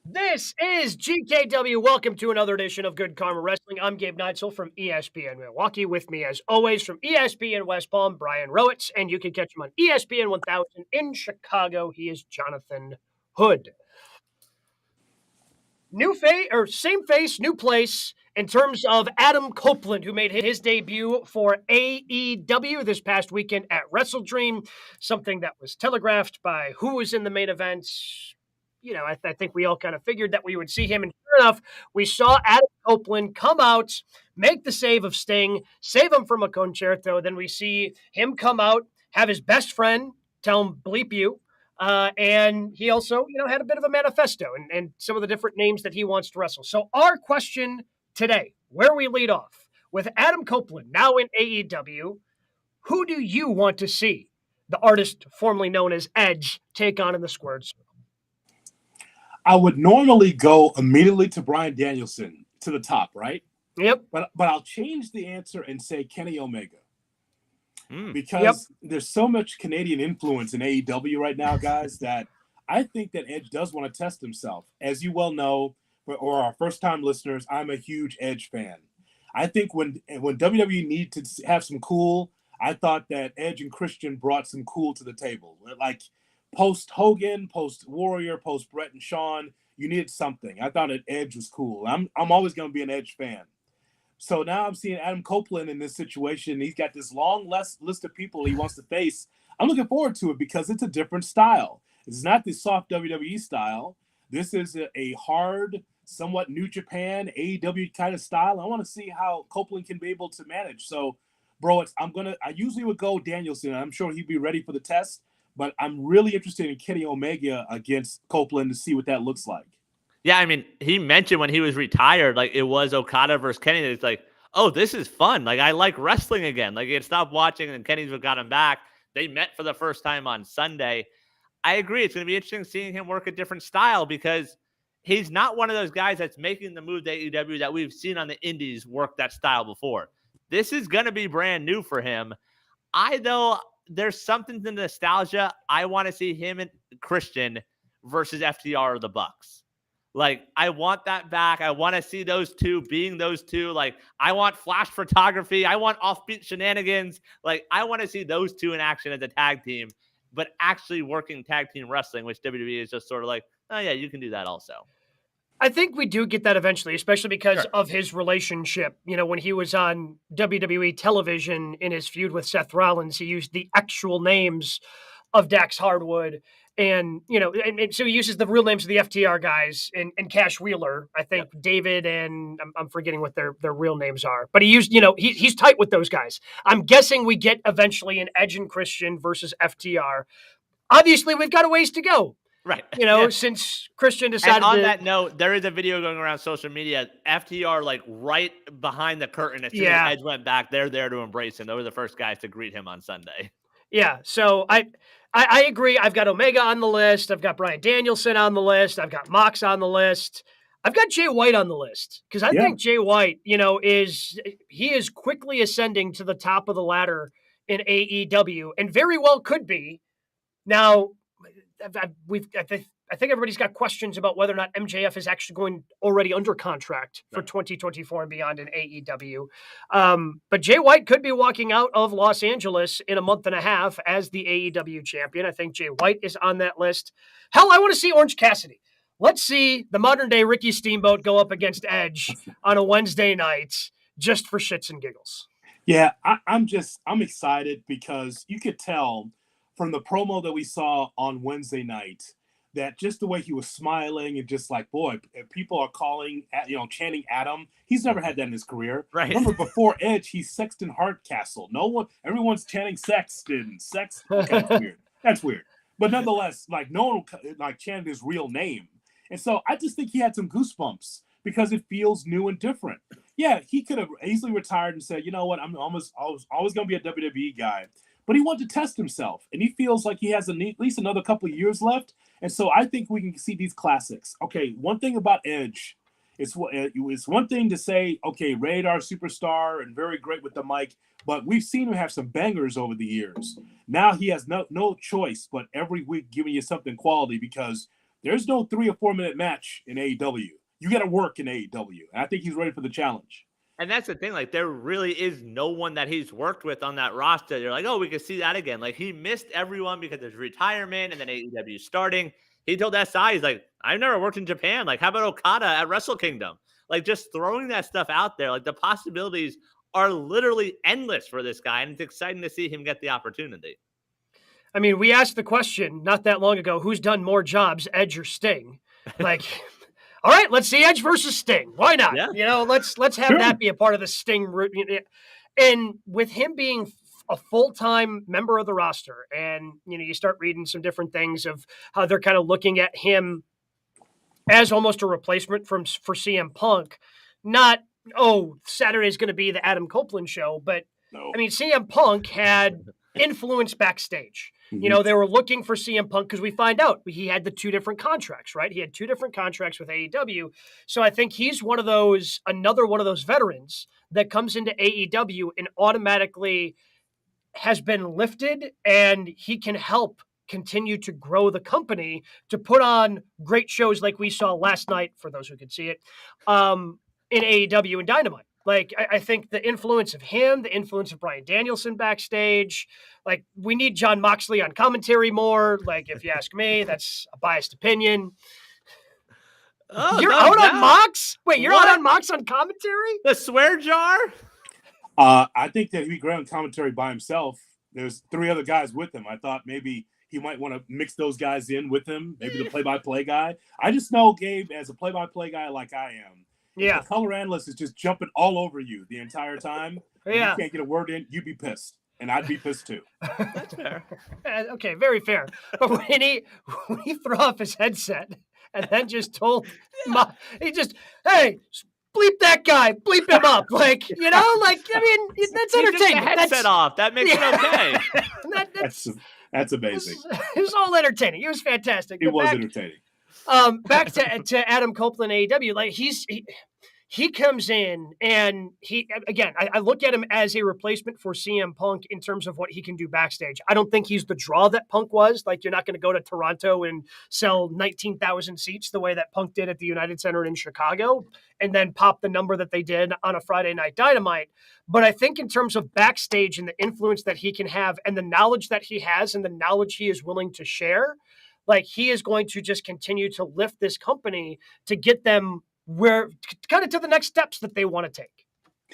This is GKW. Welcome to another edition of Good Karma Wrestling. I'm Gabe Neitzel from ESPN Milwaukee. With me, as always, from ESPN West Palm, Brian Rowitz, and you can catch him on ESPN 1000 in Chicago. He is Jonathan Hood. New face or same face, new place in terms of Adam Copeland, who made his debut for AEW this past weekend at Wrestle Dream, something that was telegraphed by who was in the main event. You know, I think we all kind of figured that we would see him. And sure enough, we saw Adam Copeland come out, make the save of Sting, save him from a concerto. Then we see him come out, have his best friend tell him, bleep you. And he also, had a bit of a manifesto and some of the different names that he wants to wrestle. So our question today, where we lead off with Adam Copeland, now in AEW, who do you want to see the artist formerly known as Edge take on in the squared circle? I would normally go immediately to Bryan Danielson to the top, right? Yep. But I'll change the answer and say Kenny Omega. Because there's so much Canadian influence in AEW right now, guys, that I think that Edge does want to test himself. As you well know, or our first-time listeners, I'm a huge Edge fan. I think when WWE needed to have some cool, I thought that Edge and Christian brought some cool to the table. Like post Hogan, post Warrior, post Brett and Shawn, you needed something. I thought that Edge was cool. I'm always going to be an Edge fan. So now I'm seeing Adam Copeland in this situation. He's got this long list of people he wants to face. I'm looking forward to it because it's a different style. It's not the soft WWE style. This is a hard, somewhat New Japan, AEW kind of style. I want to see how Copeland can be able to manage. So, bro, I usually would go Danielson. I'm sure he'd be ready for the test, but I'm really interested in Kenny Omega against Copeland to see what that looks like. Yeah, I mean, he mentioned when he was retired, like it was Okada versus Kenny. It's like, oh, this is fun. Like I like wrestling again. Like he had stopped watching and Kenny's got him back. They met for the first time on Sunday. I agree. It's going to be interesting seeing him work a different style because he's not one of those guys that's making the move to AEW that we've seen on the indies work that style before. This is going to be brand new for him. There's something to nostalgia. I want to see him and Christian versus FTR or the Bucks. Like, I want that back. I want to see those two being those two. Like, I want flash photography. I want offbeat shenanigans. Like, I want to see those two in action as a tag team, but actually working tag team wrestling, which WWE is just sort of like, oh, yeah, you can do that also. I think we do get that eventually, especially because of his relationship. You know, when he was on WWE television in his feud with Seth Rollins, he used the actual names of Dax Hardwood. And, and so he uses the real names of the FTR guys and Cash Wheeler, I think David, and I'm forgetting what their real names are. But he used, he's tight with those guys. I'm guessing we get eventually an Edge and Christian versus FTR. Obviously, we've got a ways to go. Right. Since Christian decided and on that note, there is a video going around social media. FTR, like, right behind the curtain. As soon as Edge went back, they're there to embrace him. They were the first guys to greet him on Sunday. Yeah, so I agree. I've got Omega on the list. I've got Bryan Danielson on the list. I've got Mox on the list. I've got Jay White on the list because I think Jay White, he is quickly ascending to the top of the ladder in AEW and very well could be. Now, I think everybody's got questions about whether or not MJF is actually going already under contract for 2024 and beyond in AEW. But Jay White could be walking out of Los Angeles in a month and a half as the AEW champion. I think Jay White is on that list. Hell, I want to see Orange Cassidy. Let's see the modern day Ricky Steamboat go up against Edge on a Wednesday night just for shits and giggles. Yeah, I'm excited because you could tell from the promo that we saw on Wednesday night that just the way he was smiling and just like, boy, people are calling, chanting Adam. He's never had that in his career. Right. Remember, before Edge, he's Sexton Hardcastle. Everyone's chanting Sexton. Okay, that's weird. But nonetheless, like, no one like chanted his real name. And so I just think he had some goosebumps because it feels new and different. Yeah, he could have easily retired and said, you know what, I was always going to be a WWE guy. But he wanted to test himself, and he feels like he has at least another couple of years left. And so I think we can see these classics. Okay, one thing about Edge, it's one thing to say, okay, radar superstar and very great with the mic, but we've seen him have some bangers over the years. Now he has no choice but every week giving you something quality because There's no 3 or 4 minute match in AEW. You got to work in AEW. And I think he's ready for the challenge. And that's the thing. Like, there really is no one that he's worked with on that roster. You're like, oh, we could see that again. Like, he missed everyone because of retirement and then AEW starting. He told SI, he's like, I've never worked in Japan. Like, how about Okada at Wrestle Kingdom? Like, just throwing that stuff out there. Like, the possibilities are literally endless for this guy. And it's exciting to see him get the opportunity. I mean, we asked the question not that long ago, who's done more jobs, Edge or Sting? Like, all right, let's see Edge versus Sting. Why not? Yeah. You know, let's have that be a part of the Sting route. And with him being a full-time member of the roster, and, you know, you start reading some different things of how they're kind of looking at him as almost a replacement for CM Punk. Not, Saturday's going to be the Adam Copeland show, but, no. I mean, CM Punk had influence backstage. Mm-hmm. You know, they were looking for CM Punk because we find out he had the 2 different contracts, right? He had 2 different contracts with AEW. So I think he's another one of those veterans that comes into AEW and automatically has been lifted, and he can help continue to grow the company to put on great shows like we saw last night, for those who could see it, in AEW and Dynamite. Like, I think the influence of him, the influence of Bryan Danielson backstage, like, we need Jon Moxley on commentary more. Like, if you ask me, that's a biased opinion. Oh, you're out on Mox? Wait, you're out on Mox on commentary? The swear jar? I think that he'd be great on commentary by himself. There's 3 other guys with him. I thought maybe he might want to mix those guys in with him, maybe the play-by-play guy. I just know, Gabe, as a play-by-play guy like I am, yeah, if the color analyst is just jumping all over you the entire time, yeah, you can't get a word in, you'd be pissed. And I'd be pissed too. That's fair. Okay, very fair. But when he threw off his headset and then just told hey, bleep that guy, bleep him up. Like, you know, like, I mean, that's entertaining. He took the headset off. That makes it okay. That's amazing. It was all entertaining. It was fantastic. It was entertaining. Back to Adam Copeland, AEW, like he comes in and I look at him as a replacement for CM Punk in terms of what he can do backstage. I don't think he's the draw that Punk was. Like, you're not going to go to Toronto and sell 19,000 seats the way that Punk did at the United Center in Chicago and then pop the number that they did on a Friday Night Dynamite. But I think in terms of backstage and the influence that he can have and the knowledge that he has and the knowledge he is willing to share, like, he is going to just continue to lift this company to get them where kind of to the next steps that they want to take.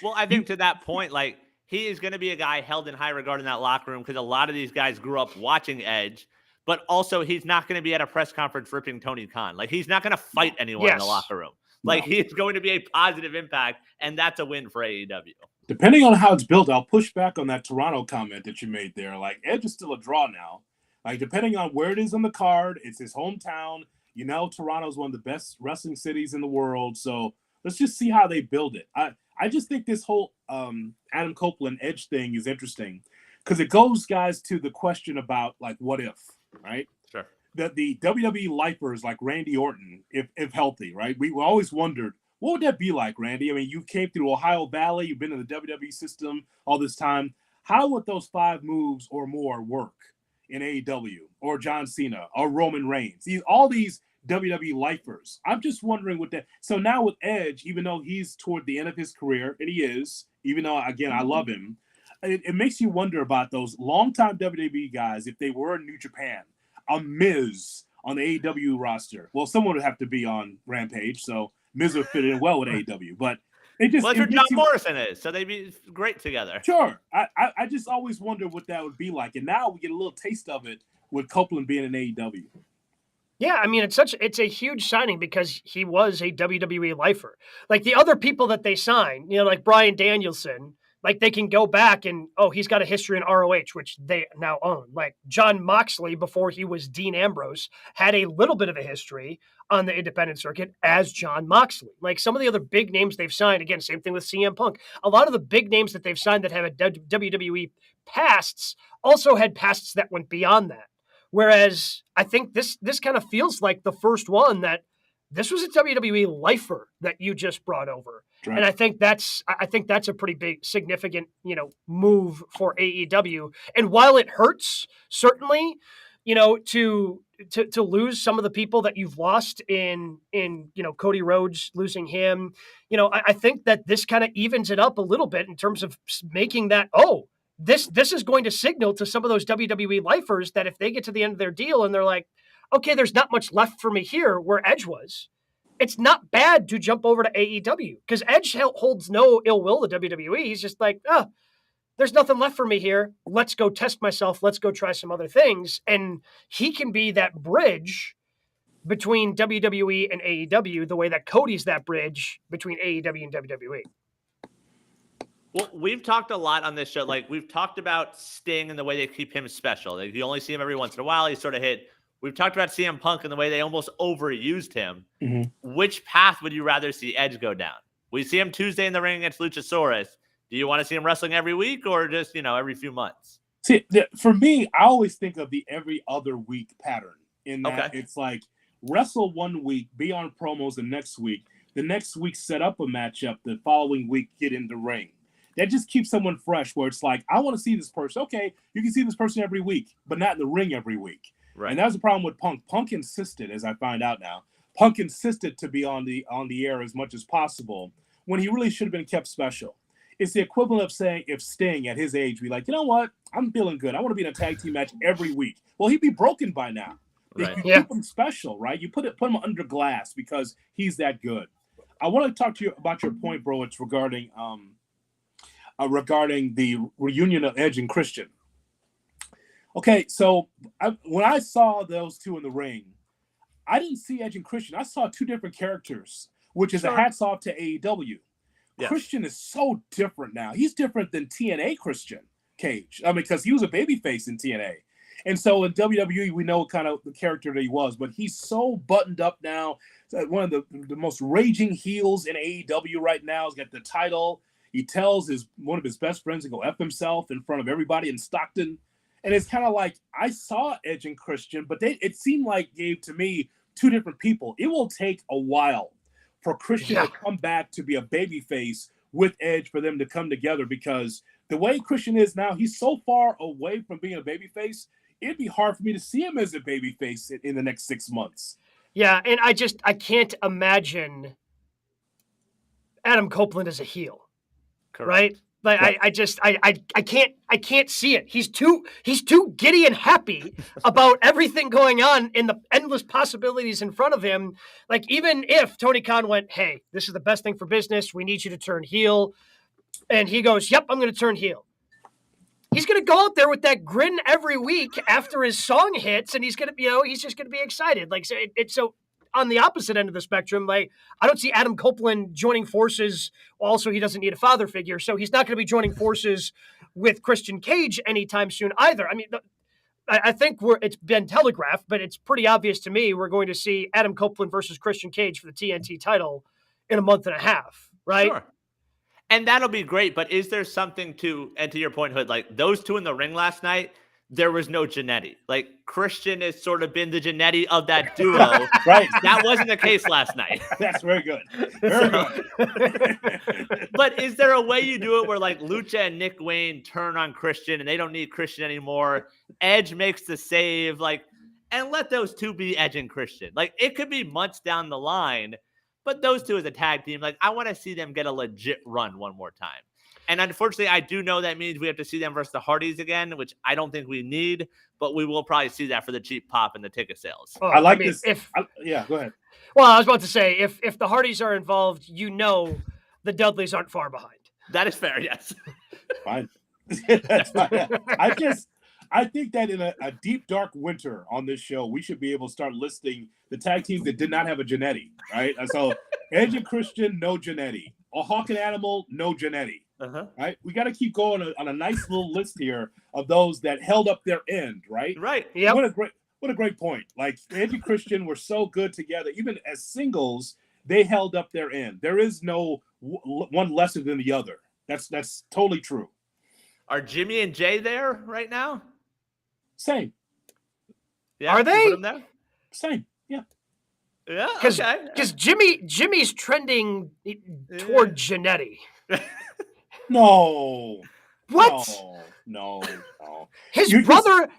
Well, I think to that point, like, he is going to be a guy held in high regard in that locker room because a lot of these guys grew up watching Edge, but also he's not going to be at a press conference ripping Tony Khan. Like, he's not going to fight anyone in the locker room. Like, he's going to be a positive impact, and that's a win for AEW. Depending on how it's built, I'll push back on that Toronto comment that you made there. Like, Edge is still a draw now. Like, depending on where it is on the card, it's his hometown. You know, Toronto's one of the best wrestling cities in the world. So let's just see how they build it. I just think this whole Adam Copeland Edge thing is interesting because it goes, guys, to the question about, like, what if, right? Sure. The WWE lifers like Randy Orton, if healthy, right? We always wondered, what would that be like, Randy? I mean, you came through Ohio Valley. You've been in the WWE system all this time. How would those 5 moves or more work in AEW or John Cena or Roman Reigns? All these WWE lifers. I'm just wondering with that. So now with Edge, even though he's toward the end of his career, and he is, even though, again, I love him, it makes you wonder about those longtime WWE guys if they were in New Japan. A Miz on the AEW roster. Well, someone would have to be on Rampage, so Miz would fit in well with AEW. But it just... Well, that's where John Morrison is, so they'd be great together. Sure. I just always wonder what that would be like. And now we get a little taste of it with Copeland being in AEW. Yeah, I mean, it's a huge signing because he was a WWE lifer. Like, the other people that they sign, you know, like Bryan Danielson, like, they can go back and, he's got a history in ROH, which they now own. Like, Jon Moxley, before he was Dean Ambrose, had a little bit of a history on the independent circuit as Jon Moxley. Like, some of the other big names they've signed, again, same thing with CM Punk. A lot of the big names that they've signed that have a WWE pasts also had pasts that went beyond that. Whereas I think this kind of feels like the first one that this was a WWE lifer that you just brought over. Right. And I think that's a pretty big, significant, move for AEW. And while it hurts, certainly, to to lose some of the people that you've lost in Cody Rhodes, losing him. I think that this kind of evens it up a little bit in terms of making that, this is going to signal to some of those WWE lifers that if they get to the end of their deal and they're like, okay, there's not much left for me here where Edge was, it's not bad to jump over to AEW, because Edge holds no ill will to WWE. He's just like, there's nothing left for me here. Let's go test myself. Let's go try some other things. And he can be that bridge between WWE and AEW the way that Cody's that bridge between AEW and WWE. Well, we've talked a lot on this show. Like, we've talked about Sting and the way they keep him special. Like, you only see him every once in a while. He's sort of hit. We've talked about CM Punk and the way they almost overused him. Mm-hmm. Which path would you rather see Edge go down? We see him Tuesday in the ring against Luchasaurus. Do you want to see him wrestling every week or just, every few months? See, for me, I always think of the every other week pattern in that It's like wrestle 1 week, be on promos the next week set up a matchup, the following week get in the ring. That just keeps someone fresh where it's like, I want to see this person. Okay, you can see this person every week, but not in the ring every week. Right. And that was the problem with Punk. Punk insisted, as I find out now, to be on the air as much as possible when he really should have been kept special. It's the equivalent of saying if Sting at his age be like, you know what, I'm feeling good. I want to be in a tag team match every week. Well, he'd be broken by now. Right. You keep him special, right? You put him under glass because he's that good. I want to talk to you about your point, bro. It's regarding the reunion of Edge and Christian. Okay, so when I saw those two in the ring, I didn't see Edge and Christian. I saw two different characters, which is a hats off to AEW. Yes. Christian is so different now. He's different than TNA Christian Cage. I mean, because he was a babyface in TNA. And so in WWE, we know kind of the character that he was, but he's so buttoned up now. One of the most raging heels in AEW right now. He's got the title. He tells one of his best friends to go F himself in front of everybody in Stockton. And it's kind of like, I saw Edge and Christian, but it seemed like gave to me two different people. It will take a while for Christian to come back to be a babyface with Edge, for them to come together, because the way Christian is now, he's so far away from being a babyface, it'd be hard for me to see him as a babyface in the next 6 months. Yeah, and I can't imagine Adam Copeland as a heel. Correct. Right? Like I can't see it. He's too giddy and happy about everything going on and the endless possibilities in front of him. Like, even if Tony Khan went, hey, this is the best thing for business, we need you to turn heel, and he goes, yep, I'm going to turn heel. He's going to go out there with that grin every week after his song hits, and he's going to, he's just going to be excited. Like, so it's so. On the opposite end of the spectrum, like, I don't see Adam Copeland joining forces. Also, he doesn't need a father figure, so he's not going to be joining forces with Christian Cage anytime soon either. I mean, I think it's been telegraphed, but it's pretty obvious to me we're going to see Adam Copeland versus Christian Cage for the TNT title in a month and a half, right? Sure. And that'll be great, but is there something and to your point, Hood, like those two in the ring last night, there was no Jannetty. Like, Christian has sort of been the Jannetty of that duo. Right. That wasn't the case last night. That's very good. Very good. But is there a way you do it where, like, Lucha and Nick Wayne turn on Christian and they don't need Christian anymore? Edge makes the save, like, and let those two be Edge and Christian. Like, it could be months down the line, but those two as a tag team, like, I want to see them get a legit run one more time. And unfortunately, I do know that means we have to see them versus the Hardys again, which I don't think we need, but we will probably see that for the cheap pop and the ticket sales. Well, I like this. Go ahead. Well, I was about to say, if the Hardys are involved, the Dudleys aren't far behind. That is fair, yes. Fine. That's fine. I think that in a deep, dark winter on this show, we should be able to start listing the tag teams that did not have a Jannetty, right? So Edge and Christian, no Jannetty. A Hawk and Animal, no Jannetty. Uh-huh. Right, we got to keep going on a nice little list here of those that held up their end. Right. Yeah. What a great point. Like, Edge and Christian were so good together, even as singles, they held up their end. There is no one lesser than the other. That's totally true. Are Jimmy and Jay there right now? Same. Yeah. Are they? Same. Yeah. Yeah. Because Jimmy's trending toward Jannetty. No. What? No. His brother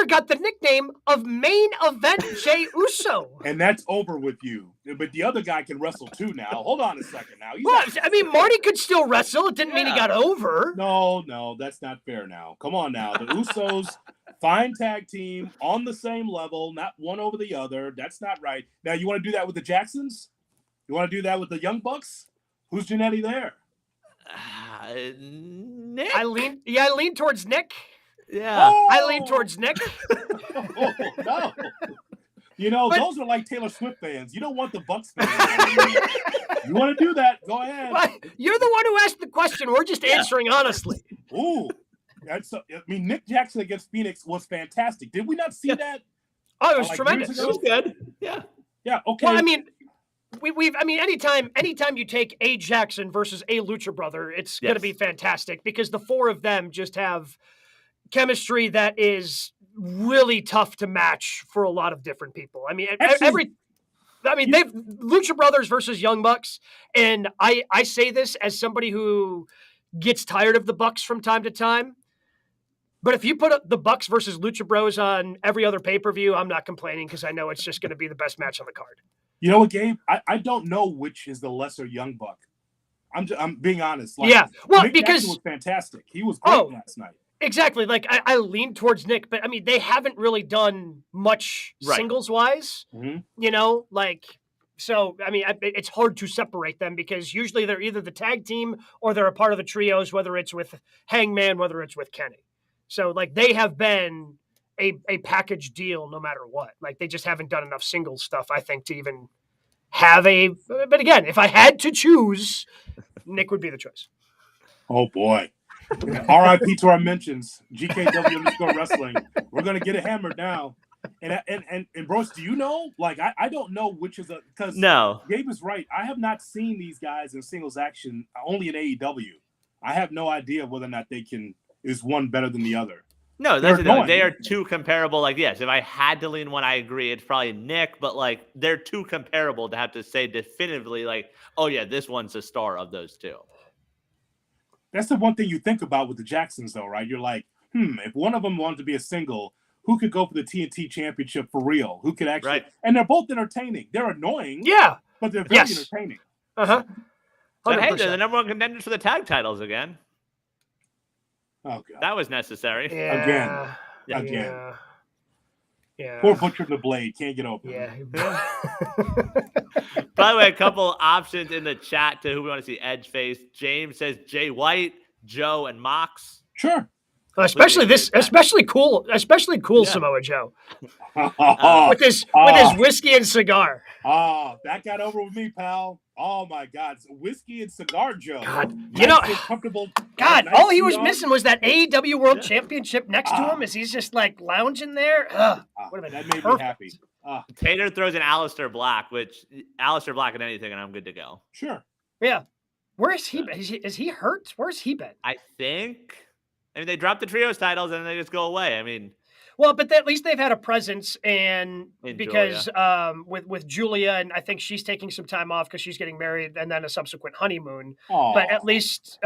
got the nickname of Main Event Jey Uso. And that's over with you. But the other guy can wrestle too now. Hold on a second now. Marty could still wrestle. It didn't mean he got over. No, that's not fair now. Come on now. The Usos, fine tag team, on the same level, not one over the other. That's not right. Now, you want to do that with the Jacksons? You want to do that with the Young Bucks? Who's Jannetty there? Nick? I lean towards Nick. Yeah. Oh! I lean towards Nick. No. Those are like Taylor Swift fans. You don't want the Bucks fans. You want to do that? Go ahead. But you're the one who asked the question. We're just answering honestly. Ooh. Nick Jackson against Phoenix was fantastic. Did we not see that? Oh, it was tremendous. It was good. Yeah. Yeah, okay. Well, anytime you take a Jackson versus a Lucha Brother, it's going to be fantastic because the four of them just have chemistry that is really tough to match for a lot of different people. They've Lucha Brothers versus Young Bucks, and I say this as somebody who gets tired of the Bucks from time to time. But if you put up the Bucks versus Lucha Bros on every other pay-per-view, I'm not complaining because I know it's just going to be the best match on the card. You know what, Gabe? I don't know which is the lesser Young Buck. I'm being honest. Nick Jackson was fantastic. He was great last night. Exactly. I lean towards Nick, but they haven't really done much singles wise. Mm-hmm. So it's hard to separate them because usually they're either the tag team or they're a part of the trios, whether it's with Hangman, whether it's with Kenny. So they have been a package deal no matter what. They just haven't done enough singles stuff, I think, to even have but again, if I had to choose, Nick would be the choice. Oh boy. RIP to our mentions. GKW _wrestling. We're gonna get it hammered now. And Bros, do you know? I don't know which is because Gabe is right. I have not seen these guys in singles action, only in AEW. I have no idea whether or not is one better than the other. No, they are too comparable. Yes, if I had to lean one, I agree. It's probably Nick, but they're too comparable to have to say definitively, oh yeah, this one's a star of those two. That's the one thing you think about with the Jacksons, though, right? You're like, if one of them wanted to be a single, who could go for the TNT Championship for real? Who could actually? Right. And they're both entertaining. They're annoying, but they're very entertaining. Uh-huh. But hey, they're the number one contenders for the tag titles again. Oh god, that was necessary. Yeah. Again. Yeah. Poor Butcher the Blade can't get open. Yeah. By the way, a couple options in the chat to who we want to see edge face. James says Jay White, Joe, and Mox. Sure. Especially cool Samoa Joe with his whiskey and cigar. Oh, that got over with me, pal. Oh my God, whiskey and cigar Joe. God, comfortable. God, all he was missing was that AEW World Championship next to him as he's just lounging there. That made me happy. Tater throws in Aleister Black, which Aleister Black and anything, and I'm good to go. Sure. Yeah. Where is he? Is he hurt? Where's he been? I think. They drop the trios titles and then they just go away. Well, but at least they've had a presence, and because with Julia, and I think she's taking some time off because she's getting married, and then a subsequent honeymoon. Aww. But at least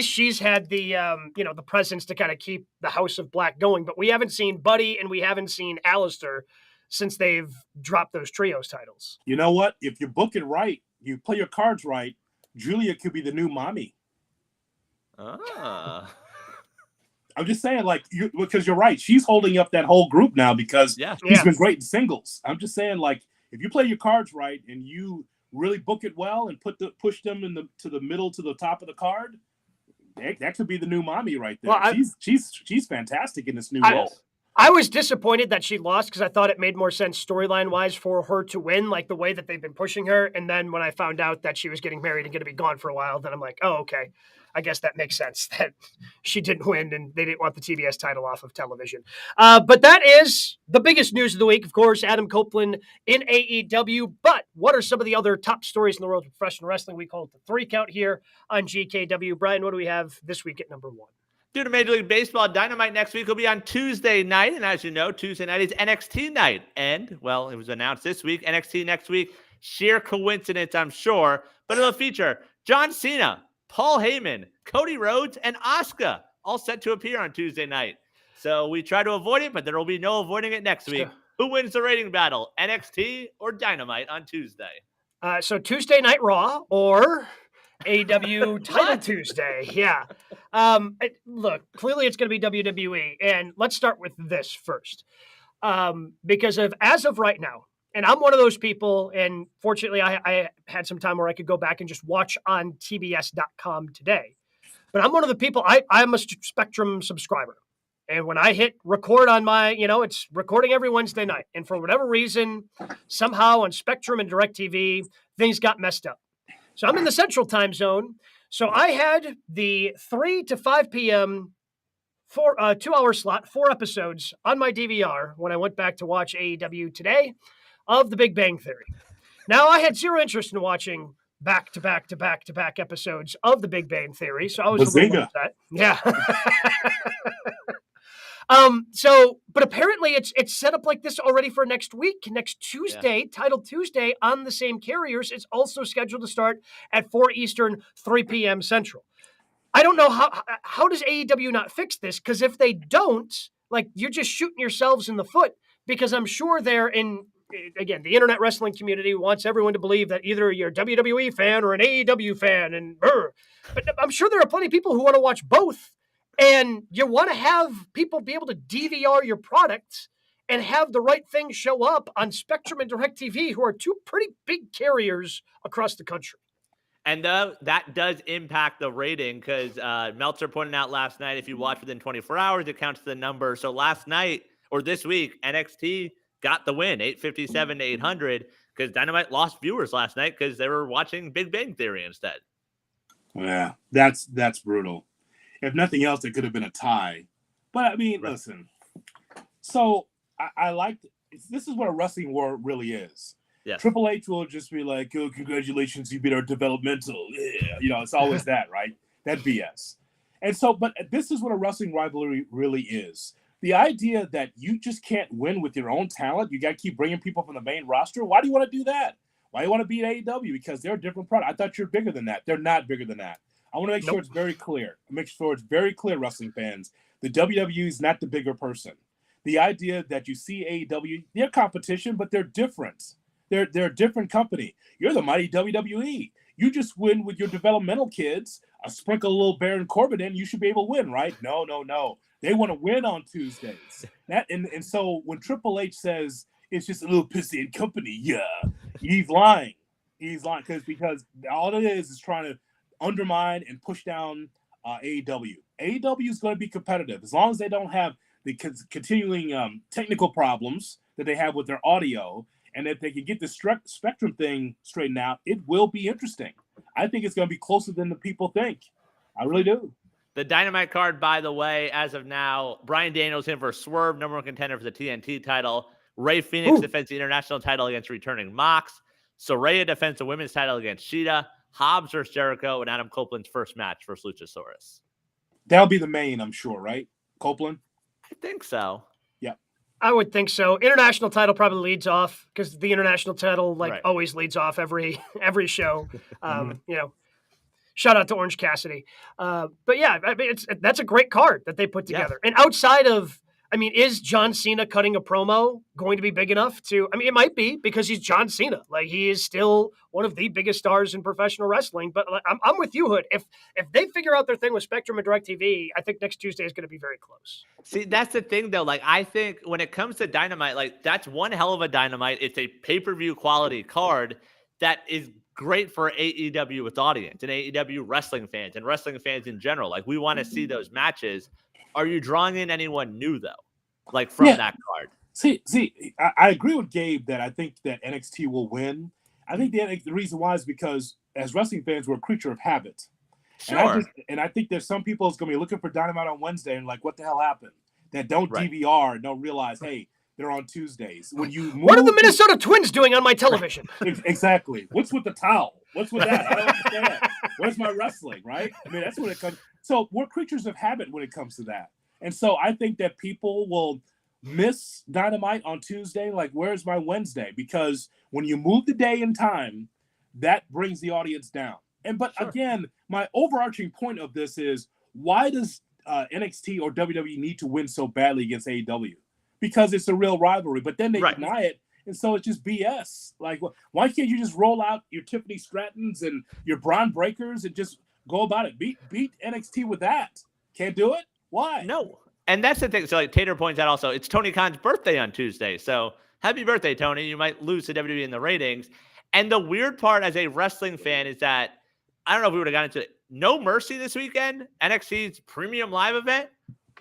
she's had the the presence to kind of keep the House of Black going. But we haven't seen Buddy and we haven't seen Aleister since they've dropped those trios titles. You know what? If you book it right, you play your cards right, Julia could be the new mommy. I'm just saying, because you're right. She's holding up that whole group now because he's been great in singles. I'm just saying, if you play your cards right and you really book it well and push them to the middle to the top of the card, that could be the new mommy right there. Well, she's fantastic in this new role. I was disappointed that she lost because I thought it made more sense storyline-wise for her to win, the way that they've been pushing her. And then when I found out that she was getting married and going to be gone for a while, then I'm like, oh, okay. I guess that makes sense that she didn't win and they didn't want the TBS title off of television. But that is the biggest news of the week, of course, Adam Copeland in AEW. But what are some of the other top stories in the world of professional wrestling? We call it the 3 count here on GKW. Brian, what do we have this week at number 1? Due to Major League Baseball, Dynamite next week will be on Tuesday night. And as you know, Tuesday night is NXT night. And, well, it was announced this week, NXT next week. Sheer coincidence, I'm sure. But it'll feature John Cena, Paul Heyman, Cody Rhodes, and Asuka. all set to appear on Tuesday night. So we try to avoid it, but there will be no avoiding it next week. Who wins the rating battle, NXT or Dynamite on Tuesday? So Tuesday Night Raw or AEW Title Tuesday. Yeah. Look, clearly it's going to be WWE. And let's start with this first. Because as of right now, and I'm one of those people, and fortunately I had some time where I could go back and just watch on TBS.com today. But I'm one of the people, I'm a Spectrum subscriber. And when I hit record on my, it's recording every Wednesday night. And for whatever reason, somehow on Spectrum and DirecTV, things got messed up. So I'm in the Central Time Zone. So I had the 3 to 5 p.m. 2-hour slot, 4 episodes on my DVR when I went back to watch AEW today of The Big Bang Theory. Now, I had zero interest in watching back-to-back episodes of The Big Bang Theory, so I was a little upset. Yeah. But apparently it's set up like this already for next week. Next Tuesday, Title Tuesday on the same carriers. It's also scheduled to start at 4 Eastern, 3 p.m. Central. I don't know how does AEW not fix this? Because if they don't, you're just shooting yourselves in the foot, because I'm sure the internet wrestling community wants everyone to believe that either you're a WWE fan or an AEW fan, but I'm sure there are plenty of people who want to watch both. And you want to have people be able to DVR your product and have the right thing show up on Spectrum and DirecTV, who are two pretty big carriers across the country. And that does impact the rating, because Meltzer pointed out last night, if you watch within 24 hours, it counts the number. So last night, or this week, NXT got the win, 857 to 800, because Dynamite lost viewers last night because they were watching Big Bang Theory instead. Yeah, that's brutal. If nothing else, it could have been a tie. But I mean, listen. So I like this is what a wrestling war really is. Yes. Triple H will just be like, "Oh, congratulations, you beat our developmental." Yeah. It's always that, right? That BS. And so, but this is what a wrestling rivalry really is. The idea that you just can't win with your own talent. You got to keep bringing people from the main roster. Why do you want to do that? Why do you want to beat AEW? Because they're a different product. I thought you're bigger than that. They're not bigger than that. I want to make sure it's very clear. Make sure it's very clear, wrestling fans. The WWE is not the bigger person. The idea that you see AEW, they're competition, but they're different. They're a different company. You're the mighty WWE. You just win with your developmental kids. Sprinkle a little Baron Corbin in, you should be able to win, right? No. They want to win on Tuesdays. And so when Triple H says it's just a little pissy and company, he's lying. He's lying because all it is trying to undermine and push down AEW. AEW is going to be competitive as long as they don't have the continuing technical problems that they have with their audio, and if they can get the Spectrum thing straightened out, it will be interesting. I think it's going to be closer than the people think. I really do. The Dynamite card, by the way, as of now, Bryan Daniels in for Swerve, number 1 contender for the TNT title. Ray Phoenix defends the international title against returning Mox. Saraya defends the women's title against Shida. Hobbs versus Jericho, and Adam Copeland's first match versus Luchasaurus. That'll be the main, I'm sure, right? Copeland? I think so. Yeah. I would think so. International title probably leads off, because the international title always leads off every show. Shout out to Orange Cassidy. But yeah, I mean, that's a great card that they put together. Yeah. And outside of, is John Cena cutting a promo going to be big enough to, it might be, because he's John Cena. He is still one of the biggest stars in professional wrestling. But I'm with you, Hood. If they figure out their thing with Spectrum and DirecTV, I think next Tuesday is going to be very close. See, that's the thing, though. I think when it comes to Dynamite, that's one hell of a Dynamite. It's a pay-per-view quality card that is great for AEW its audience and AEW wrestling fans and wrestling fans in general. We want to see those matches. Are you drawing in anyone new, though, from that card? See, I agree with Gabe that I think that NXT will win. I think the reason why is because as wrestling fans, we're a creature of habit. Sure. And I think there's some people who's going to be looking for Dynamite on Wednesday and what the hell happened? That don't DVR and don't realize, hey, they're on Tuesdays. What are the Minnesota Twins doing on my television? Exactly. What's with the towel? What's with that? I don't understand. Where's my wrestling, right? That's what it comes. So we're creatures of habit when it comes to that. And so I think that people will miss Dynamite on Tuesday. Where's my Wednesday? Because when you move the day and time, that brings the audience down. But again, my overarching point of this is, why does NXT or WWE need to win so badly against AEW because it's a real rivalry. But then they deny it, and so it's just BS. Like, why can't you just roll out your Tiffany Strattons and your Braun Breakers and just go about it? Beat NXT with that. Can't do it? Why? No. And that's the thing. So, like Tater points out also, it's Tony Khan's birthday on Tuesday. So, happy birthday, Tony. You might lose to WWE in the ratings. And the weird part as a wrestling fan is that, I don't know if we would have gotten into it. No Mercy this weekend, NXT's premium live event,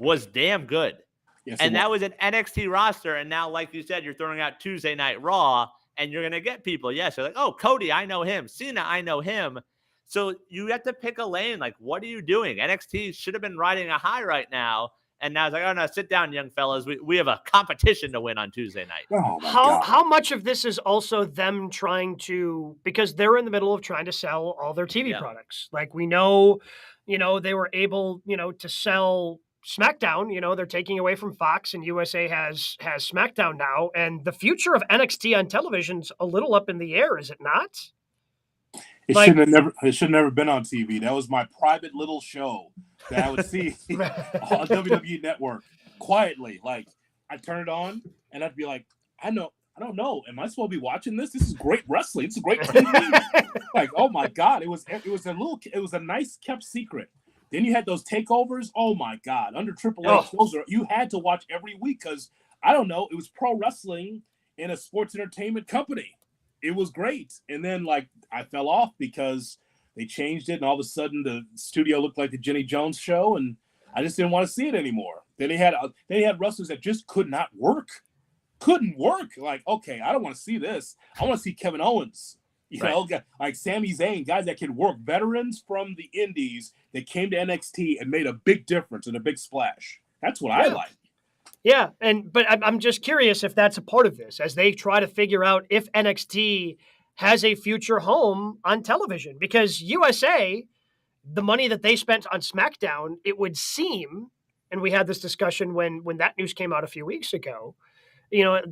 was damn good. Yes, and that was an NXT roster. And now, like you said, you're throwing out Tuesday Night Raw, and you're going to get people. Yes, you're like, oh, Cody, I know him. Cena, I know him. So you have to pick a lane. Like, what are you doing? NXT should have been riding a high right now. And now it's like, oh, no, sit down, young fellas. We have a competition to win on Tuesday night. Oh, how much of this is also them trying to, because they're in the middle of trying to sell all their TV products. Like we know, they were able, to sell SmackDown. They're taking away from Fox, and USA has SmackDown now. And the future of NXT on television's a little up in the air, is it not? It should have never been on TV. That was my private little show that I would see on WWE Network quietly. Like, I'd turn it on and I'd be like, I don't know. Am I supposed to be watching this? This is great wrestling. It's a great TV. Like, oh my God. It was a nice kept secret. Then you had those takeovers. Oh my God. Under Triple H, you had to watch every week because I don't know, it was pro wrestling in a sports entertainment company. It was great. And then, like, I fell off because they changed it, and all of a sudden the studio looked like the Jenny Jones show, and I just didn't want to see it anymore. Then they had wrestlers that just couldn't work. Like, okay, I don't want to see this. I want to see Kevin Owens. You know, like Sami Zayn, guys that can work, veterans from the indies that came to NXT and made a big difference and a big splash. That's what I like. Yeah, but I'm just curious if that's a part of this, as they try to figure out if NXT has a future home on television. Because USA, the money that they spent on SmackDown, it would seem, and we had this discussion when that news came out a few weeks ago,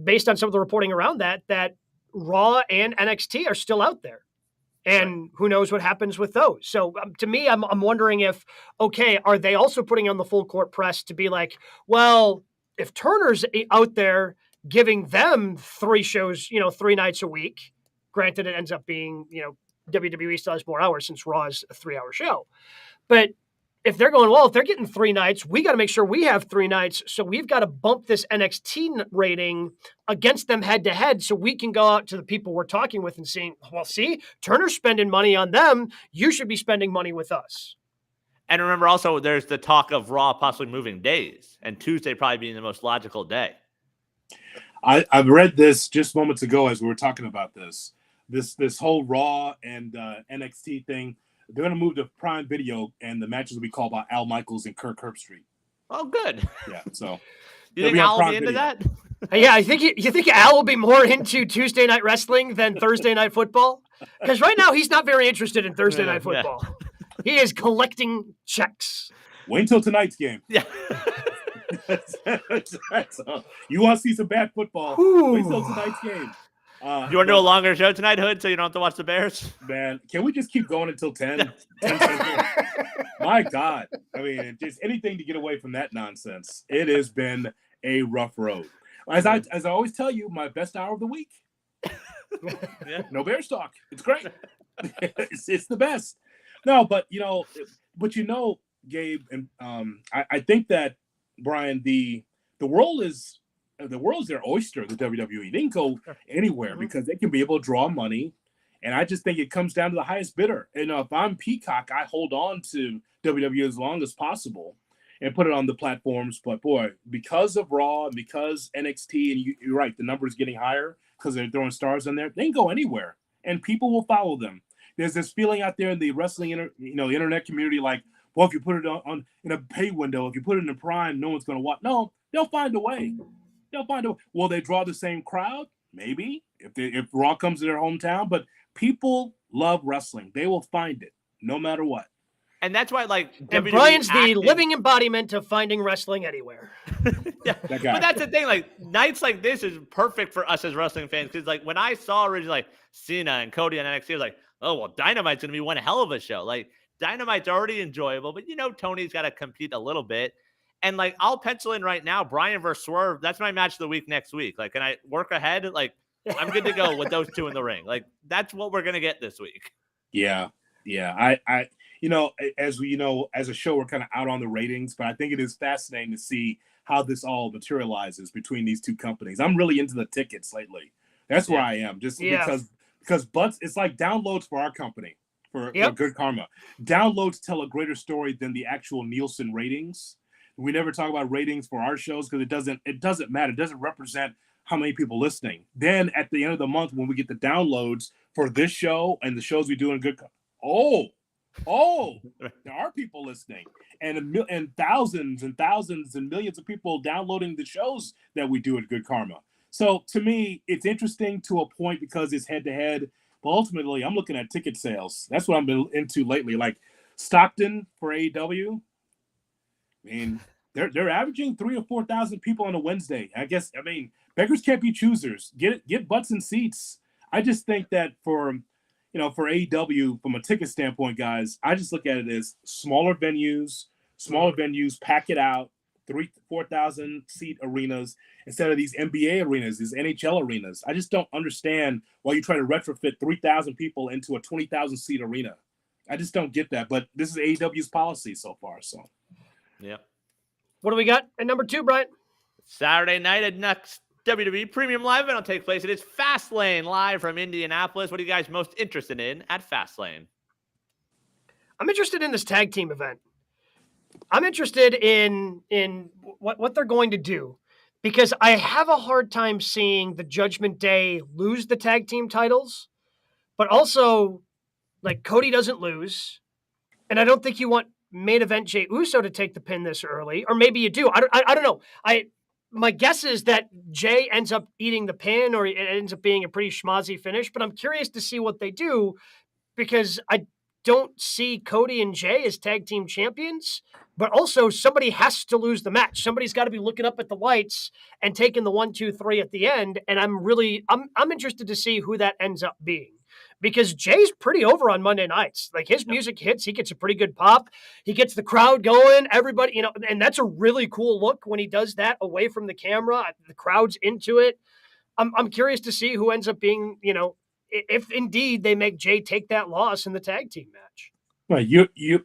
based on some of the reporting around that Raw and NXT are still out there. And who knows what happens with those. So to me, I'm wondering if, are they also putting on the full court press to be like, well, if Turner's out there giving them 3 shows, 3 nights a week, granted it ends up being, WWE still has more hours since Raw is a 3-hour show. But if they're going, well, if they're getting 3 nights, we got to make sure we have 3 nights. So we've got to bump this NXT rating against them head to head so we can go out to the people we're talking with and saying, well, see, Turner's spending money on them. You should be spending money with us. And remember also, there's the talk of Raw possibly moving days, and Tuesday probably being the most logical day. I've read this just moments ago as we were talking about this whole Raw and NXT thing. They're going to move to Prime Video, and the matches will be called by Al Michaels and Kirk Herbstreit. Oh, good. Yeah, so you think Al will be into that? Yeah, I think you think Al will be more into Tuesday Night Wrestling than Thursday Night Football? Because right now he's not very interested in Thursday Night Football. Yeah. He is collecting checks. Wait until tonight's game. Yeah. You want to see some bad football? Ooh. Wait until tonight's game. You want to do a longer show tonight, Hood, so you don't have to watch the Bears? Man, can we just keep going until 10? 10 My God. I mean, just anything to get away from that nonsense. It has been a rough road. As I always tell you, my best hour of the week. No Bears talk. It's great. It's the best. No, but Gabe, and I think that, Brian, the world is their oyster, the WWE. They can go anywhere because they can be able to draw money. And I just think it comes down to the highest bidder. And if I'm Peacock, I hold on to WWE as long as possible and put it on the platforms. But boy, because of Raw and because NXT, and you're right, the number is getting higher because they're throwing stars in there, they can go anywhere and people will follow them. There's this feeling out there in the wrestling, the internet community, like, well, if you put it on in a pay window, if you put it in Prime, no one's going to watch. No, they'll find a way. Will they draw the same crowd? Maybe if Raw comes to their hometown, but people love wrestling. They will find it no matter what. And that's why, like, and WWE Brian's the living embodiment of finding wrestling anywhere. Yeah, but that's the thing. Like, nights like this is perfect for us as wrestling fans because, like, when I saw originally like Cena and Cody on NXT, I was like, oh well, Dynamite's gonna be one hell of a show. Like, Dynamite's already enjoyable, but Tony's got to compete a little bit. And like, I'll pencil in right now, Bryan versus Swerve. That's my match of the week next week. Like, can I work ahead? Like, I'm good to go with those two in the ring. Like, that's what we're gonna get this week. Yeah. I as we as a show, we're kind of out on the ratings, but I think it is fascinating to see how this all materializes between these two companies. I'm really into the tickets lately. That's where I am, just because butts. It's like downloads for our company for Good Karma. Downloads tell a greater story than the actual Nielsen ratings. We never talk about ratings for our shows because it doesn't matter. It doesn't represent how many people listening. Then at the end of the month, when we get the downloads for this show and the shows we do in Good Karma, there are people listening and thousands and thousands and millions of people downloading the shows that we do at Good Karma. So to me, it's interesting to a point because it's head to head. But ultimately, I'm looking at ticket sales. That's what I've been into lately. Like Stockton for AEW. I mean, they're averaging 3,000 or 4,000 people on a Wednesday. I mean, beggars can't be choosers. Get butts and seats. I just think that for AEW, from a ticket standpoint, guys, I just look at it as smaller venues, pack it out, 3,000-4,000 seat arenas instead of these NBA arenas, these NHL arenas. I just don't understand why you try to retrofit 3,000 people into a 20,000 seat arena. I just don't get that. But this is AEW's policy so far. So, yep. What do we got at number 2, Brian? Saturday night at next WWE Premium Live event will take place. It is Fastlane live from Indianapolis. What are you guys most interested in at Fastlane? I'm interested in this tag team event. I'm interested in what they're going to do because I have a hard time seeing the Judgment Day lose the tag team titles, but also like Cody doesn't lose. And I don't think you want main event Jey Uso to take the pin this early, or maybe you do. I don't know. My guess is that Jey ends up eating the pin or it ends up being a pretty schmozzy finish, but I'm curious to see what they do because I don't see Cody and Jey as tag team champions, but also somebody has to lose the match. Somebody's got to be looking up at the lights and taking the 1, 2, 3 at the end. And I'm interested to see who that ends up being because Jay's pretty over on Monday nights. Like his music hits, he gets a pretty good pop. He gets the crowd going, everybody, and that's a really cool look when he does that away from the camera. The crowd's into it. I'm curious to see who ends up being, if indeed they make Jey take that loss in the tag team match. Right,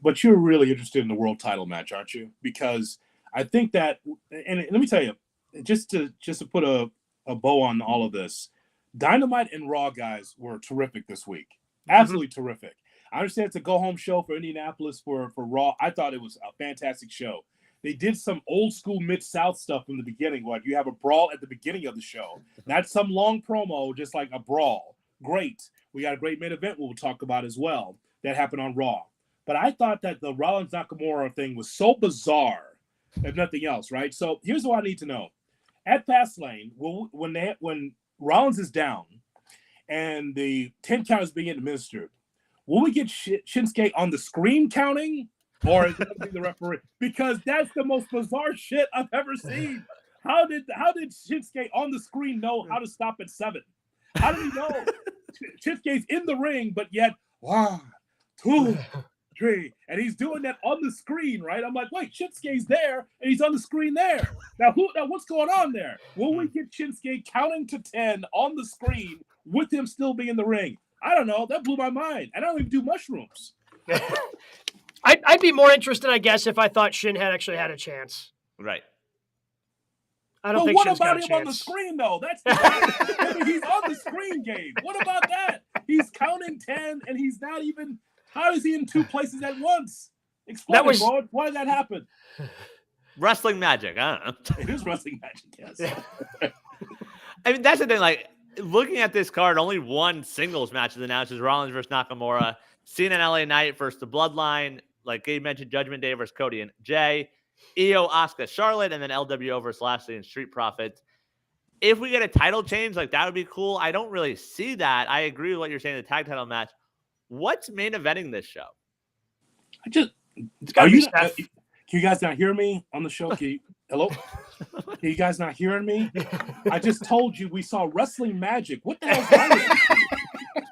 but you're really interested in the world title match, aren't you? Because I think that, and let me tell you, just to put a bow on all of this, Dynamite and Raw guys were terrific this week, absolutely terrific. I understand it's a go home show for Indianapolis for Raw. I thought it was a fantastic show. They did some old school Mid-South stuff from the beginning. Like you have a brawl at the beginning of the show, not some long promo, just like a brawl. Great. We got a great main event we'll talk about as well that happened on Raw. But I thought that the Rollins Nakamura thing was so bizarre, if nothing else, right? So here's what I need to know. At Fastlane, when Rollins is down and the 10 count is being administered, will we get Shinsuke on the screen counting? Or is it going to be the referee? Because that's the most bizarre shit I've ever seen. How did Shinsuke on the screen know how to stop at 7? How did he know? Shinsuke's in the ring, but yet 1, 2, 3, and he's doing that on the screen, right? I'm like, wait, Shinsuke's there, and he's on the screen there. Now what's going on there? Will we get Shinsuke counting to 10 on the screen with him still being in the ring? I don't know. That blew my mind. I don't even do mushrooms. I'd be more interested, I guess, if I thought Shin had actually had a chance. Right. I don't think Shin's got a chance. What about him on the screen, though? He's on the screen, Gabe. What about that? He's counting 10, and he's not even. How is he in 2 places at once? Explain it, Lord. Why did that happen? Wrestling magic. I don't know. It is wrestling magic, yes. I mean, that's the thing. Like, looking at this card, only one singles match is announced. Is Rollins versus Nakamura. Cena and LA Knight versus the Bloodline. Like Gabe mentioned, Judgment Day versus Cody and Jay. Io, Asuka, Charlotte, and then LWO versus Lashley and Street Profits. If we get a title change, like that would be cool. I don't really see that. I agree with what you're saying, the tag title match. What's main eventing this show? Can you guys not hear me on the show? Hello? Can you guys not hearing me? I just told you we saw wrestling magic. What the hell is wrong with you?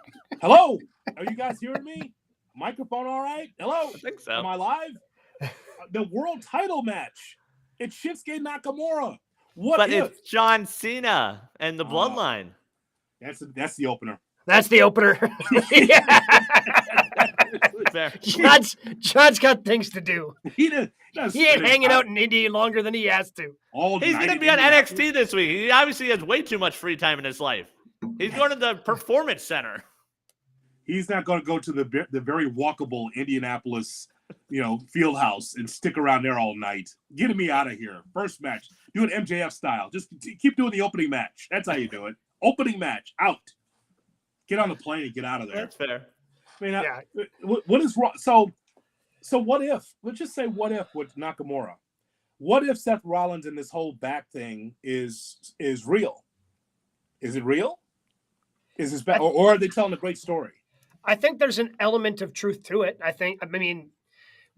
Hello? Are you guys hearing me? Microphone all right? Hello? I think so. Am I live? The world title match. It's Shinsuke Nakamura. But it's John Cena and the Bloodline. That's the opener. That's the opener. John's got things to do. He ain't hanging out in Indy longer than he has to. He's going to be on NXT this week. He obviously has way too much free time in his life. He's going to the Performance Center. He's not going to go to the very walkable Indianapolis, field house and stick around there all night. Get me out of here. First match. Do it MJF style. Just keep doing the opening match. That's how you do it. Opening match. Out. Get on the plane and get out of there. That's fair. I mean, what is wrong? So what if? Let's just say what if with Nakamura. What if Seth Rollins and this whole back thing is real? Is it real? Is this bad, or are they telling a great story? I think there's an element of truth to it. I mean,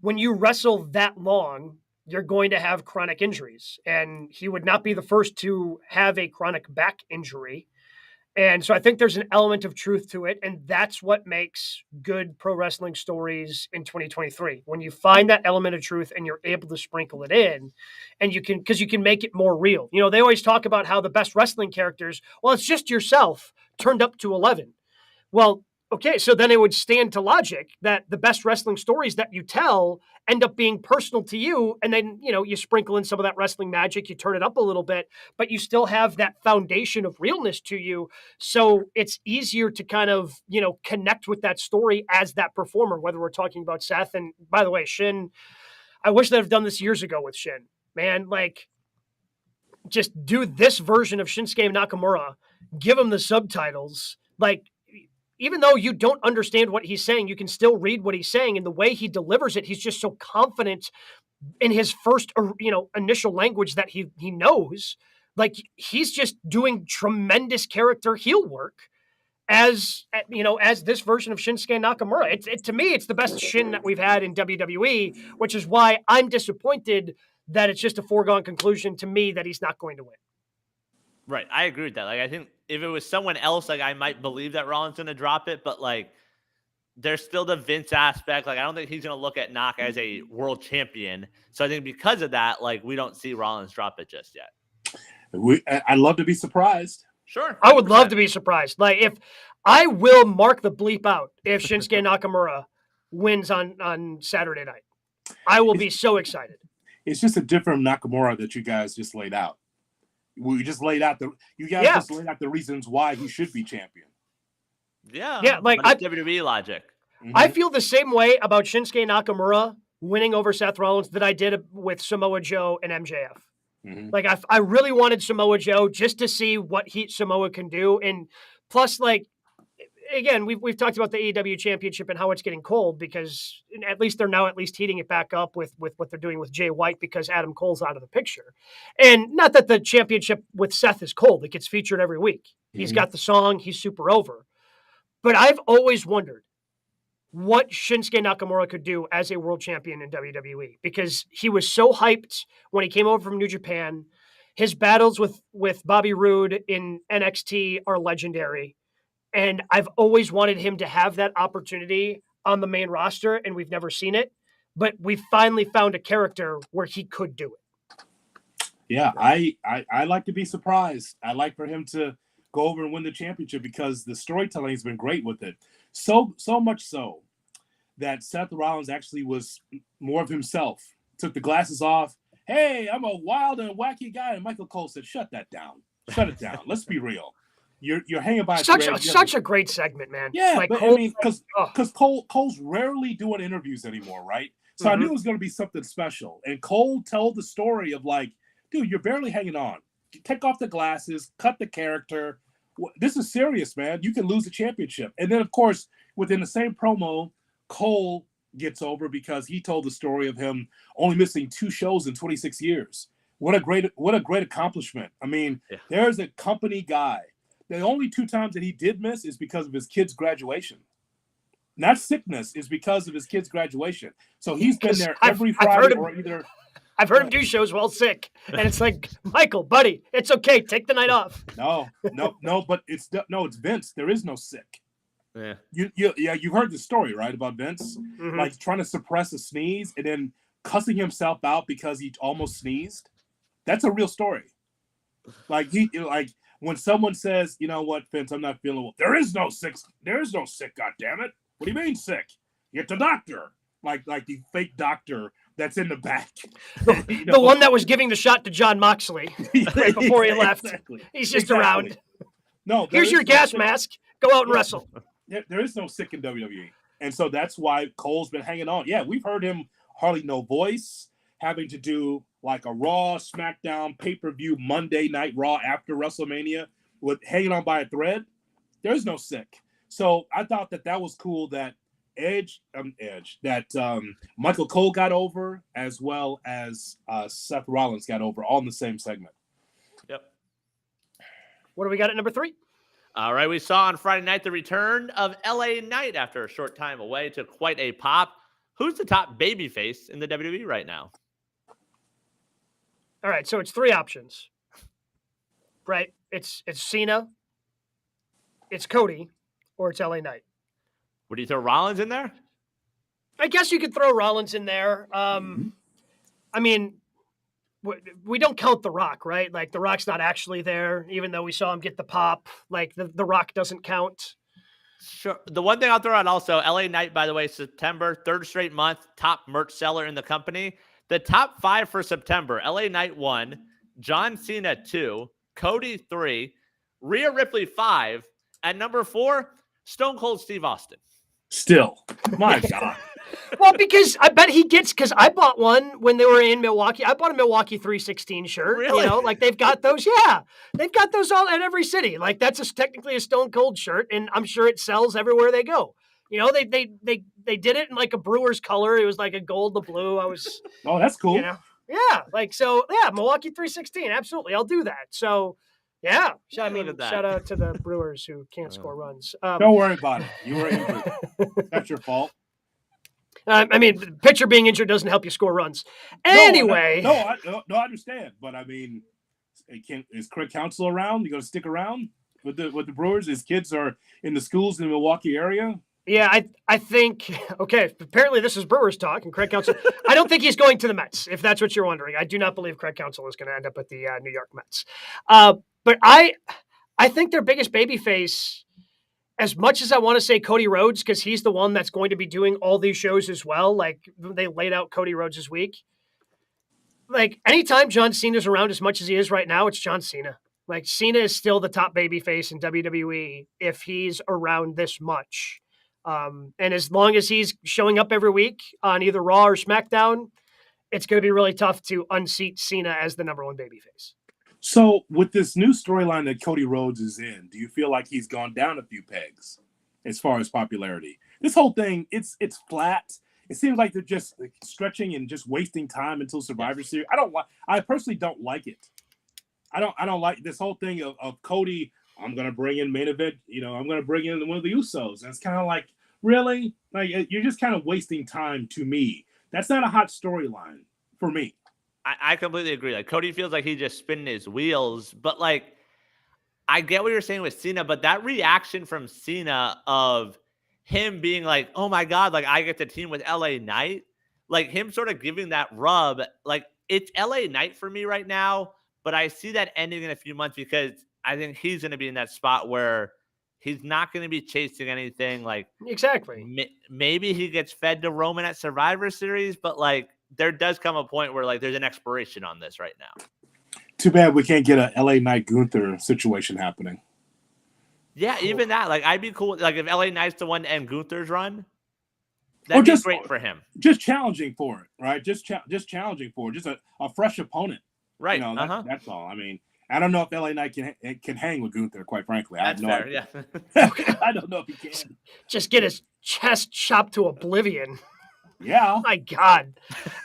when you wrestle that long, you're going to have chronic injuries, and he would not be the first to have a chronic back injury. And so I think there's an element of truth to it, and that's what makes good pro wrestling stories in 2023. When you find that element of truth and you're able to sprinkle it in, and you can make it more real. They always talk about how the best wrestling characters, well, it's just yourself turned up to 11. Well, okay, so then it would stand to logic that the best wrestling stories that you tell end up being personal to you. And then, you sprinkle in some of that wrestling magic, you turn it up a little bit, but you still have that foundation of realness to you. So it's easier to kind of, connect with that story as that performer, whether we're talking about Seth. And by the way, Shin, I wish they'd have done this years ago with Shin, man. Like, just do this version of Shinsuke Nakamura, give him the subtitles. Like, even though you don't understand what he's saying, you can still read what he's saying. And the way he delivers it, he's just so confident in his first, initial language that he knows. Like, he's just doing tremendous character heel work as this version of Shinsuke Nakamura. To me, it's the best Shin that we've had in WWE, which is why I'm disappointed that it's just a foregone conclusion to me that he's not going to win. Right. I agree with that. Like, I think if it was someone else, like, I might believe that Rollins going to drop it, but like, there's still the Vince aspect. Like, I don't think he's going to look at Knock as a world champion. So I think because of that, like, we don't see Rollins drop it just yet. I'd love to be surprised. Sure. 100%. I would love to be surprised. Like, if I will mark the bleep out if Shinsuke Nakamura wins on Saturday night, I will be so excited. It's just a different Nakamura that you guys just laid out. We just laid out just laid out the reasons why he should be champion. Yeah, like WWE logic. Mm-hmm. I feel the same way about Shinsuke Nakamura winning over Seth Rollins that I did with Samoa Joe and MJF. Mm-hmm. Like, I really wanted Samoa Joe just to see what Samoa can do, and plus, like, again, we've talked about the AEW championship and how it's getting cold because at least they're now heating it back up with what they're doing with Jay White because Adam Cole's out of the picture. And not that the championship with Seth is cold. It gets featured every week. Mm-hmm. He's got the song. He's super over. But I've always wondered what Shinsuke Nakamura could do as a world champion in WWE because he was so hyped when he came over from New Japan. His battles with Bobby Roode in NXT are legendary. And I've always wanted him to have that opportunity on the main roster, and we've never seen it. But we finally found a character where he could do it. Yeah, I like to be surprised. I like for him to go over and win the championship because the storytelling has been great with it. So much so that Seth Rollins actually was more of himself. Took the glasses off. Hey, I'm a wild and wacky guy. And Michael Cole said, shut that down. Shut it down. Let's be real. You're hanging by such a great segment, man. Yeah, like but Cole, I mean, because Cole's rarely doing interviews anymore, right? So I knew it was going to be something special. And Cole told the story of like, dude, you're barely hanging on. Take off the glasses, cut the character. This is serious, man. You can lose the championship. And then, of course, within the same promo, Cole gets over because he told the story of him only missing 2 shows in 26 years. What a great accomplishment. I mean, there's a company guy. The only 2 times that he did miss is because of his kid's graduation. Not sickness, is because of his kid's graduation. So he's been there every Friday I've heard him do shows while sick. And it's like, Michael, buddy, it's okay. Take the night off. No, but it's Vince. There is no sick. Yeah. You've heard the story, right, about Vince, like trying to suppress a sneeze and then cussing himself out because he almost sneezed. That's a real story. Like when someone says, you know what, Vince, I'm not feeling well. There is no sick. God damn it. What do you mean sick? Get the doctor. Like the fake doctor that's in the back. The one that was giving the shot to John Moxley right before he left. Exactly. He's just around. No, here's your gas mask. Go out and wrestle. There is no sick in WWE. And so that's why Cole's been hanging on. Yeah, we've heard him hardly no voice, having to do like a Raw, SmackDown, pay-per-view, Monday Night Raw after WrestleMania with hanging on by a thread. There's no sick. So I thought that was cool that Michael Cole got over as well as Seth Rollins got over all in the same segment. Yep. What do we got at number 3? All right, we saw on Friday night the return of LA Knight after a short time away to quite a pop. Who's the top babyface in the WWE right now? All right, so it's 3 options, right? It's Cena, it's Cody, or it's LA Knight. Would you throw Rollins in there? I guess you could throw Rollins in there. I mean, we don't count The Rock, right? Like, The Rock's not actually there, even though we saw him get the pop. Like, the Rock doesn't count. Sure. The one thing I'll throw out also, LA Knight, by the way, September, 3rd straight month, top merch seller in the company. The top 5 for September, LA Knight 1, John Cena 2, Cody 3, Rhea Ripley 5, and number 4, Stone Cold Steve Austin. Still, my God. Well, because I bet he gets, because I bought one when they were in Milwaukee. I bought a Milwaukee 316 shirt. Really? You know, like they've got those. Yeah, they've got those all in every city. Like that's technically a Stone Cold shirt, and I'm sure it sells everywhere they go. You know, they did it in like a Brewers color. It was like a gold to blue. Oh, that's cool. You know, yeah, like so. Yeah, Milwaukee 316. Absolutely, I'll do that. So. Yeah, shout out to the Brewers who can't score runs. Don't worry about it. You were injured. That's your fault. I mean, the pitcher being injured doesn't help you score runs. Anyway. I understand. But, I mean, is Craig Counsell around? You going to stick around with the Brewers? His kids are in the schools in the Milwaukee area? Yeah, I think, okay, apparently this is Brewers talk, and Craig Counsell, I don't think he's going to the Mets, if that's what you're wondering. I do not believe Craig Counsell is going to end up at the New York Mets. But I think their biggest babyface, as much as I want to say Cody Rhodes, because he's the one that's going to be doing all these shows as well, like they laid out Cody Rhodes this week. Like anytime John Cena's around as much as he is right now, it's John Cena. Like Cena is still the top babyface in WWE if he's around this much. And as long as he's showing up every week on either Raw or SmackDown, it's going to be really tough to unseat Cena as the number 1 babyface. So with this new storyline that Cody Rhodes is in, do you feel like he's gone down a few pegs as far as popularity? This whole thing, it's flat. It seems like they're just stretching and just wasting time until Survivor Series. I personally don't like it. I don't like this whole thing of Cody. I'm gonna bring in main event. You know, I'm gonna bring in one of the Usos, and it's kind of like, really, like you're just kind of wasting time to me. That's not a hot storyline for me. I completely agree. Like Cody feels like he's just spinning his wheels, but like I get what you're saying with Cena, but that reaction from Cena of him being like, "Oh my God, like I get to team with LA Knight," like him sort of giving that rub, like it's LA Knight for me right now, but I see that ending in a few months because I think he's going to be in that spot where he's not going to be chasing anything. Like exactly, maybe he gets fed to Roman at Survivor Series, but like there does come a point where like there's an expiration on this right now. Too bad we can't get a LA Knight Gunther situation happening. Yeah, even that. Like I'd be cool. Like if LA Knight's the one to end Gunther's run, that'd be great for him. Just challenging for it, right? Just challenging for it. Just a fresh opponent, right? You know, that's all. I mean, I don't know if LA Knight can hang with Gunther. Quite frankly, I have no idea. Yeah. I don't know if he can. Just get his chest chopped to oblivion. Yeah. Oh my God.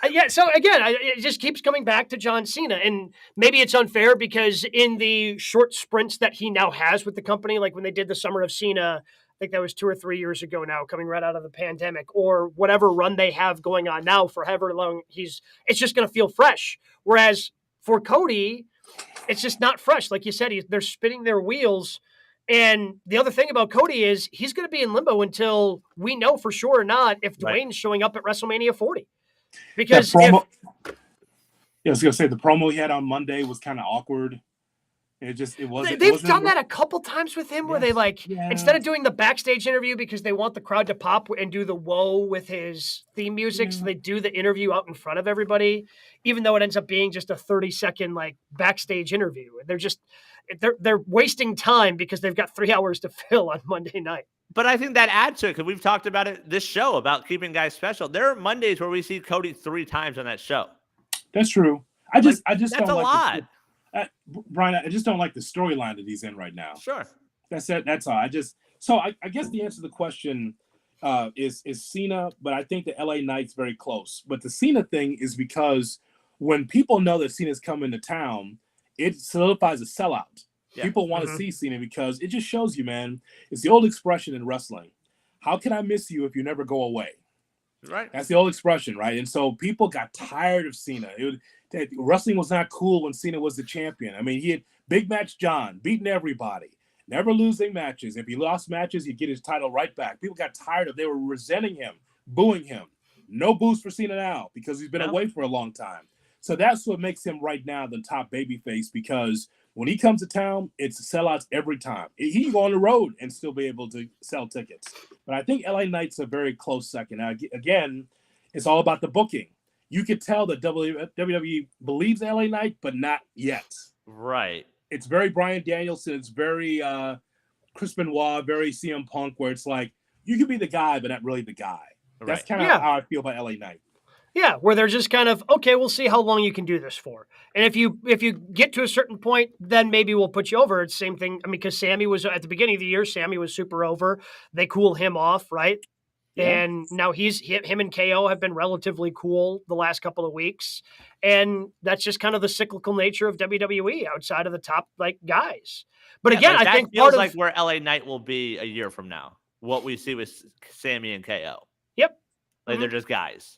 Yeah. So again, it just keeps coming back to John Cena, and maybe it's unfair because in the short sprints that he now has with the company, like when they did the Summer of Cena, I think that was 2 or 3 years ago now, coming right out of the pandemic, or whatever run they have going on now for however long it's just going to feel fresh. Whereas for Cody, it's just not fresh. Like you said, they're spinning their wheels. And the other thing about Cody is he's going to be in limbo until we know for sure or not if Dwayne's showing up at WrestleMania 40. Because I was going to say the promo he had on Monday was kind of awkward. It wasn't. They've done that a couple times with him where they instead of doing the backstage interview because they want the crowd to pop and do the whoa with his theme music, so they do the interview out in front of everybody, even though it ends up being just a 30-second backstage interview. They're wasting time because they've got 3 hours to fill on Monday night. But I think that adds to it because we've talked about it this show about keeping guys special. There are Mondays where we see Cody 3 times on that show. That's true. I just that's don't a like lot. Brian, I just don't like the storyline that he's in right now. Sure. That's it. That's all. I guess the answer to the question is Cena, but I think the LA Knight's very close. But the Cena thing is because when people know that Cena's coming to town, it solidifies a sellout. Yeah. People want to see Cena because it just shows you, man. It's the old expression in wrestling. How can I miss you if you never go away? Right. That's the old expression, right? And so people got tired of Cena. Wrestling was not cool when Cena was the champion. I mean, he had Big Match John, beating everybody, never losing matches. If he lost matches, he'd get his title right back. People got tired of. They were resenting him, booing him. No boos for Cena now because he's been away for a long time. So that's what makes him right now the top babyface because when he comes to town, it's sellouts every time. He can go on the road and still be able to sell tickets. But I think LA Knight's a very close second. Now, again, it's all about the booking. You could tell that WWE believes LA Knight, but not yet. Right. It's very Bryan Danielson. It's very Chris Benoit, very CM Punk, where it's like, you can be the guy, but not really the guy. Right. That's kind of how I feel about LA Knight. Yeah, where they're just kind of, okay, we'll see how long you can do this for. And if you get to a certain point, then maybe we'll put you over. It's the same thing. I mean, because Sammy was, at the beginning of the year, Sammy was super over. They cool him off, right? Yeah. And now him and KO have been relatively cool the last couple of weeks. And that's just kind of the cyclical nature of WWE outside of the top guys. But again, I think feels like where LA Knight will be a year from now. What we see with Sammy and KO. Yep. They're just guys.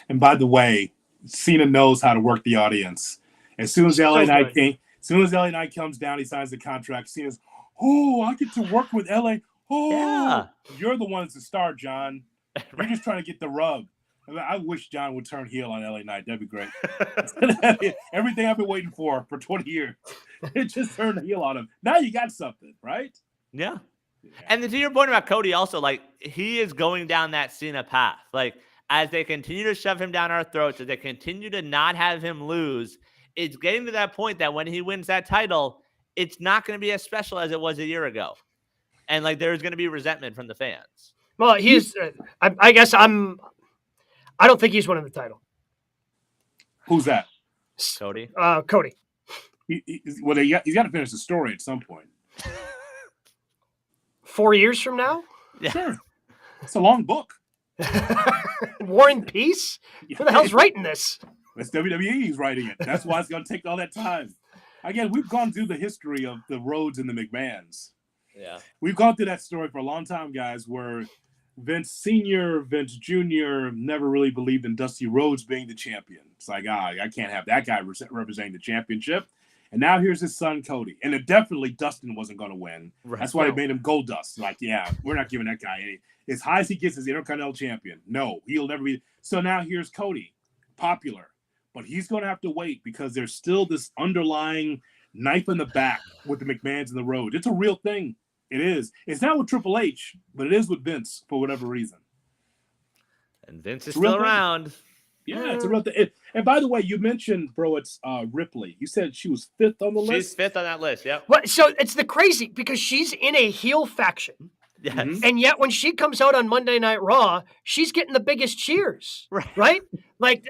And by the way, Cena knows how to work the audience. As soon as LA Knight comes down, he signs the contract. Cena's, I get to work with LA. You're the one that's the star, John. You're just trying to get the rub. I wish John would turn heel on LA Knight. That'd be great. Everything I've been waiting for 20 years. It just turned heel on him. Now you got something, right? Yeah. And to your point about Cody also, he is going down that Cena path. As they continue to shove him down our throats, as they continue to not have him lose, it's getting to that point that when he wins that title, it's not going to be as special as it was a year ago. And there's going to be resentment from the fans. Well, I guess I don't think he's winning the title. Who's that? Cody. Cody. He's got to finish the story at some point. 4 years from now? Yeah. Sure. It's a long book. War and Peace? Who the hell's writing this? It's WWE who's writing it. That's why it's going to take all that time. Again, we've gone through the history of the Rhodes and the McMahons. Yeah. We've gone through that story for a long time, guys, where Vince Sr., Vince Jr. never really believed in Dusty Rhodes being the champion. It's like, I can't have that guy representing the championship. And now here's his son, Cody. And definitely Dustin wasn't going to win. Right. That's why they made him Goldust. We're not giving that guy any. As high as he gets as Intercontinental Champion. No, he'll never be. So now here's Cody, popular. But he's going to have to wait because there's still this underlying knife in the back with the McMahons and the Rhodes. It's a real thing. It is. It's not with Triple H, but it is with Vince for whatever reason. And Vince is still around. Yeah, it's a real thing. And by the way, you mentioned, bro, it's Ripley. You said she was 5th on the list? She's 5th on that list, yeah. Well, so it's the crazy because she's in a heel faction. Yes. And yet when she comes out on Monday Night Raw, she's getting the biggest cheers, right?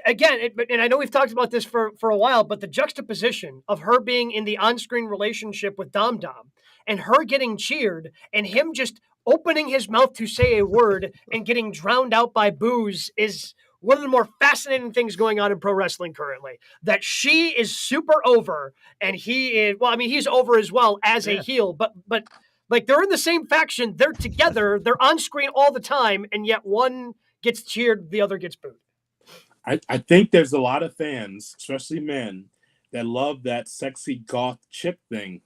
Again, and I know we've talked about this for a while, but the juxtaposition of her being in the on-screen relationship with Dom Dom and her getting cheered and him just opening his mouth to say a word and getting drowned out by boos is one of the more fascinating things going on in pro wrestling currently. That she is super over and he is, he's over as well as a heel, but they're in the same faction. They're together. They're on screen all the time. And yet one gets cheered, the other gets booed. I think there's a lot of fans, especially men, that love that sexy goth chick thing.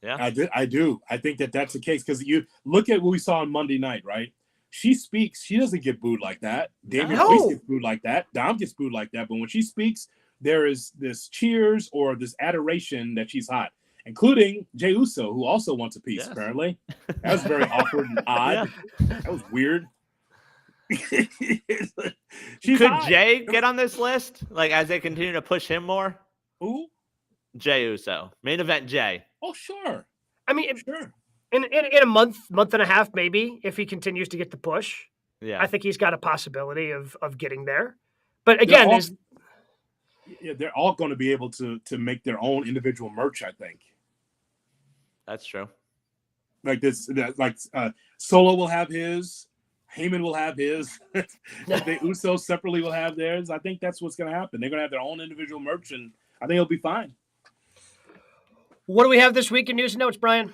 Yeah, I do. I think that that's the case because you look at what we saw on Monday night, right? She speaks. She doesn't get booed like that. Damian Priest gets booed like that. Dom gets booed like that. But when she speaks, there is this cheers or this adoration that she's hot, including Jey Uso, who also wants a piece, apparently. That was very awkward and odd. Yeah. That was weird. Could Jay get on this list? Like, as they continue to push him more? Who? Jey Uso. Main event Jay. Oh, sure. I mean, sure. In a month and a half, maybe, if he continues to get the push. Yeah. I think he's got a possibility of getting there. But again, they're all going to be able to make their own individual merch, I think. That's true. Like this, Solo will have his. Heyman will have his. The Usos separately will have theirs. I think that's what's going to happen. They're going to have their own individual merch, and I think it'll be fine. What do we have this week in news and notes, Brian?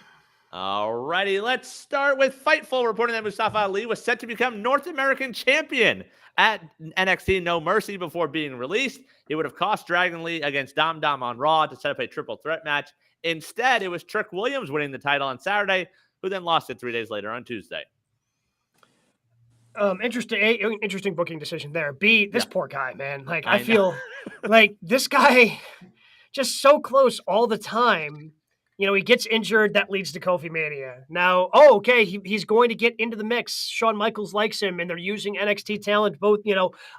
Alrighty, let's start with Fightful reporting that Mustafa Ali was set to become North American champion at NXT No Mercy before being released. He would have cost Dragon Lee against Dom Dom on Raw to set up a triple threat match. Instead, it was Trick Williams winning the title on Saturday, who then lost it 3 days later on Tuesday. Interesting booking decision there. This poor guy, man. Like, I feel like this guy just so close all the time. You know, he gets injured. That leads to Kofi Mania. Now, he's going to get into the mix. Shawn Michaels likes him, and they're using NXT talent both,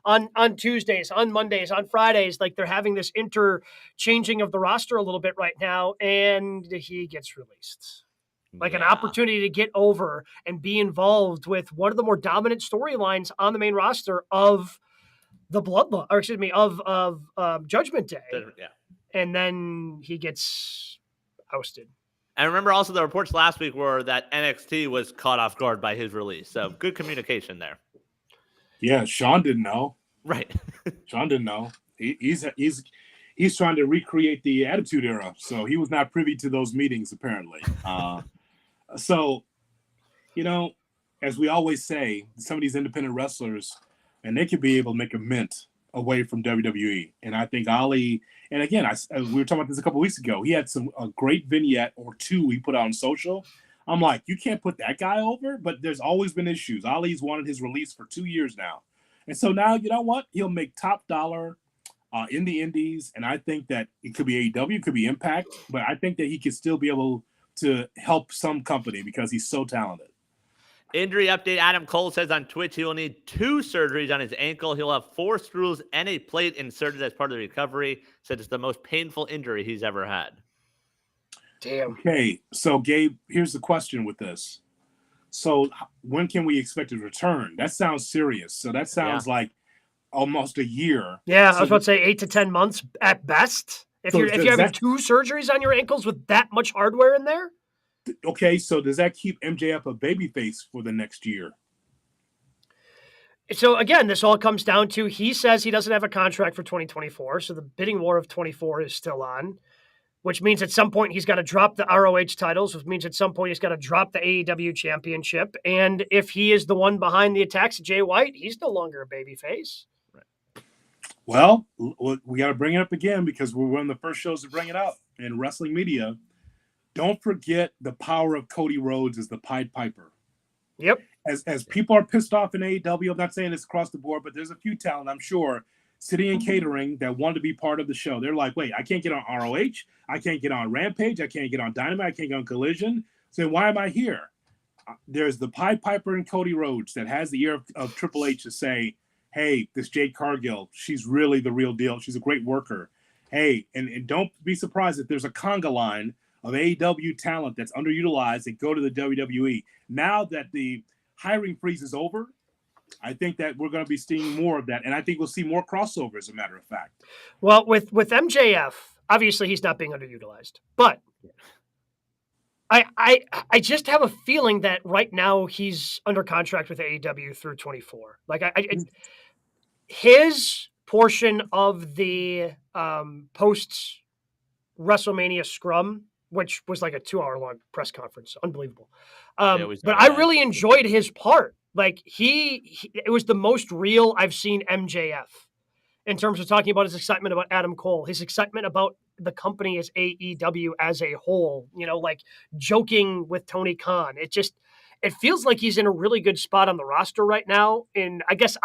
on Tuesdays, on Mondays, on Fridays. Like, they're having this interchanging of the roster a little bit right now, and he gets released. An opportunity to get over and be involved with one of the more dominant storylines on the main roster of the Bloodline, or excuse me, of Judgment Day. Yeah. And then he gets ousted. And remember also the reports last week were that NXT was caught off guard by his release. So good communication there. Yeah, Sean didn't know. Right. Sean didn't know. He's trying to recreate the Attitude Era. So he was not privy to those meetings, apparently. So, as we always say, some of these independent wrestlers, and they could be able to make a mint away from WWE. And I think Ali, and again, we were talking about this a couple of weeks ago. He had a great vignette or two he put out on social. I'm like, you can't put that guy over, but there's always been issues. Ali's wanted his release for 2 years now. And so now, you know what? He'll make top dollar in the indies. And I think that it could be AEW, it could be Impact, but I think that he could still be able to help some company because he's so talented. Injury update. Adam Cole says on Twitch he will need 2 surgeries on his ankle. He'll have 4 screws and a plate inserted as part of the recovery. Said it's the most painful injury he's ever had. Damn. Okay, so Gabe, here's the question with this. So when can we expect a return? That sounds serious. So that sounds like almost a year. Yeah, I was about to say 8 to 10 months at best. If you're having 2 surgeries on your ankles with that much hardware in there? Okay, so does that keep MJF a babyface for the next year? So again, this all comes down to he says he doesn't have a contract for 2024, so the bidding war of 24 is still on, which means at some point he's got to drop the ROH titles, which means at some point he's got to drop the AEW championship. And if he is the one behind the attacks of Jay White, he's no longer a babyface. Well, we got to bring it up again because we're one of the first shows to bring it up in wrestling media. Don't forget the power of Cody Rhodes as the Pied Piper. Yep. As people are pissed off in AEW, I'm not saying it's across the board, but there's a few talent, I'm sure, sitting in catering that want to be part of the show. They're like, wait, I can't get on ROH. I can't get on Rampage. I can't get on Dynamite. I can't get on Collision. So why am I here? There's the Pied Piper and Cody Rhodes that has the ear of Triple H to say, hey, this Jade Cargill, she's really the real deal. She's a great worker. Hey, and don't be surprised if there's a conga line of AEW talent that's underutilized and go to the WWE. Now that the hiring freeze is over, I think that we're going to be seeing more of that. And I think we'll see more crossover, as a matter of fact. Well, with MJF, obviously he's not being underutilized. But I just have a feeling that right now he's under contract with AEW through 24. Like his portion of the post WrestleMania scrum, which was like a 2-hour-long press conference, unbelievable. But I really enjoyed his part. Like it was the most real I've seen MJF in terms of talking about his excitement about Adam Cole, his excitement about the company as AEW as a whole, like joking with Tony Khan. It feels like he's in a really good spot on the roster right now. And I guess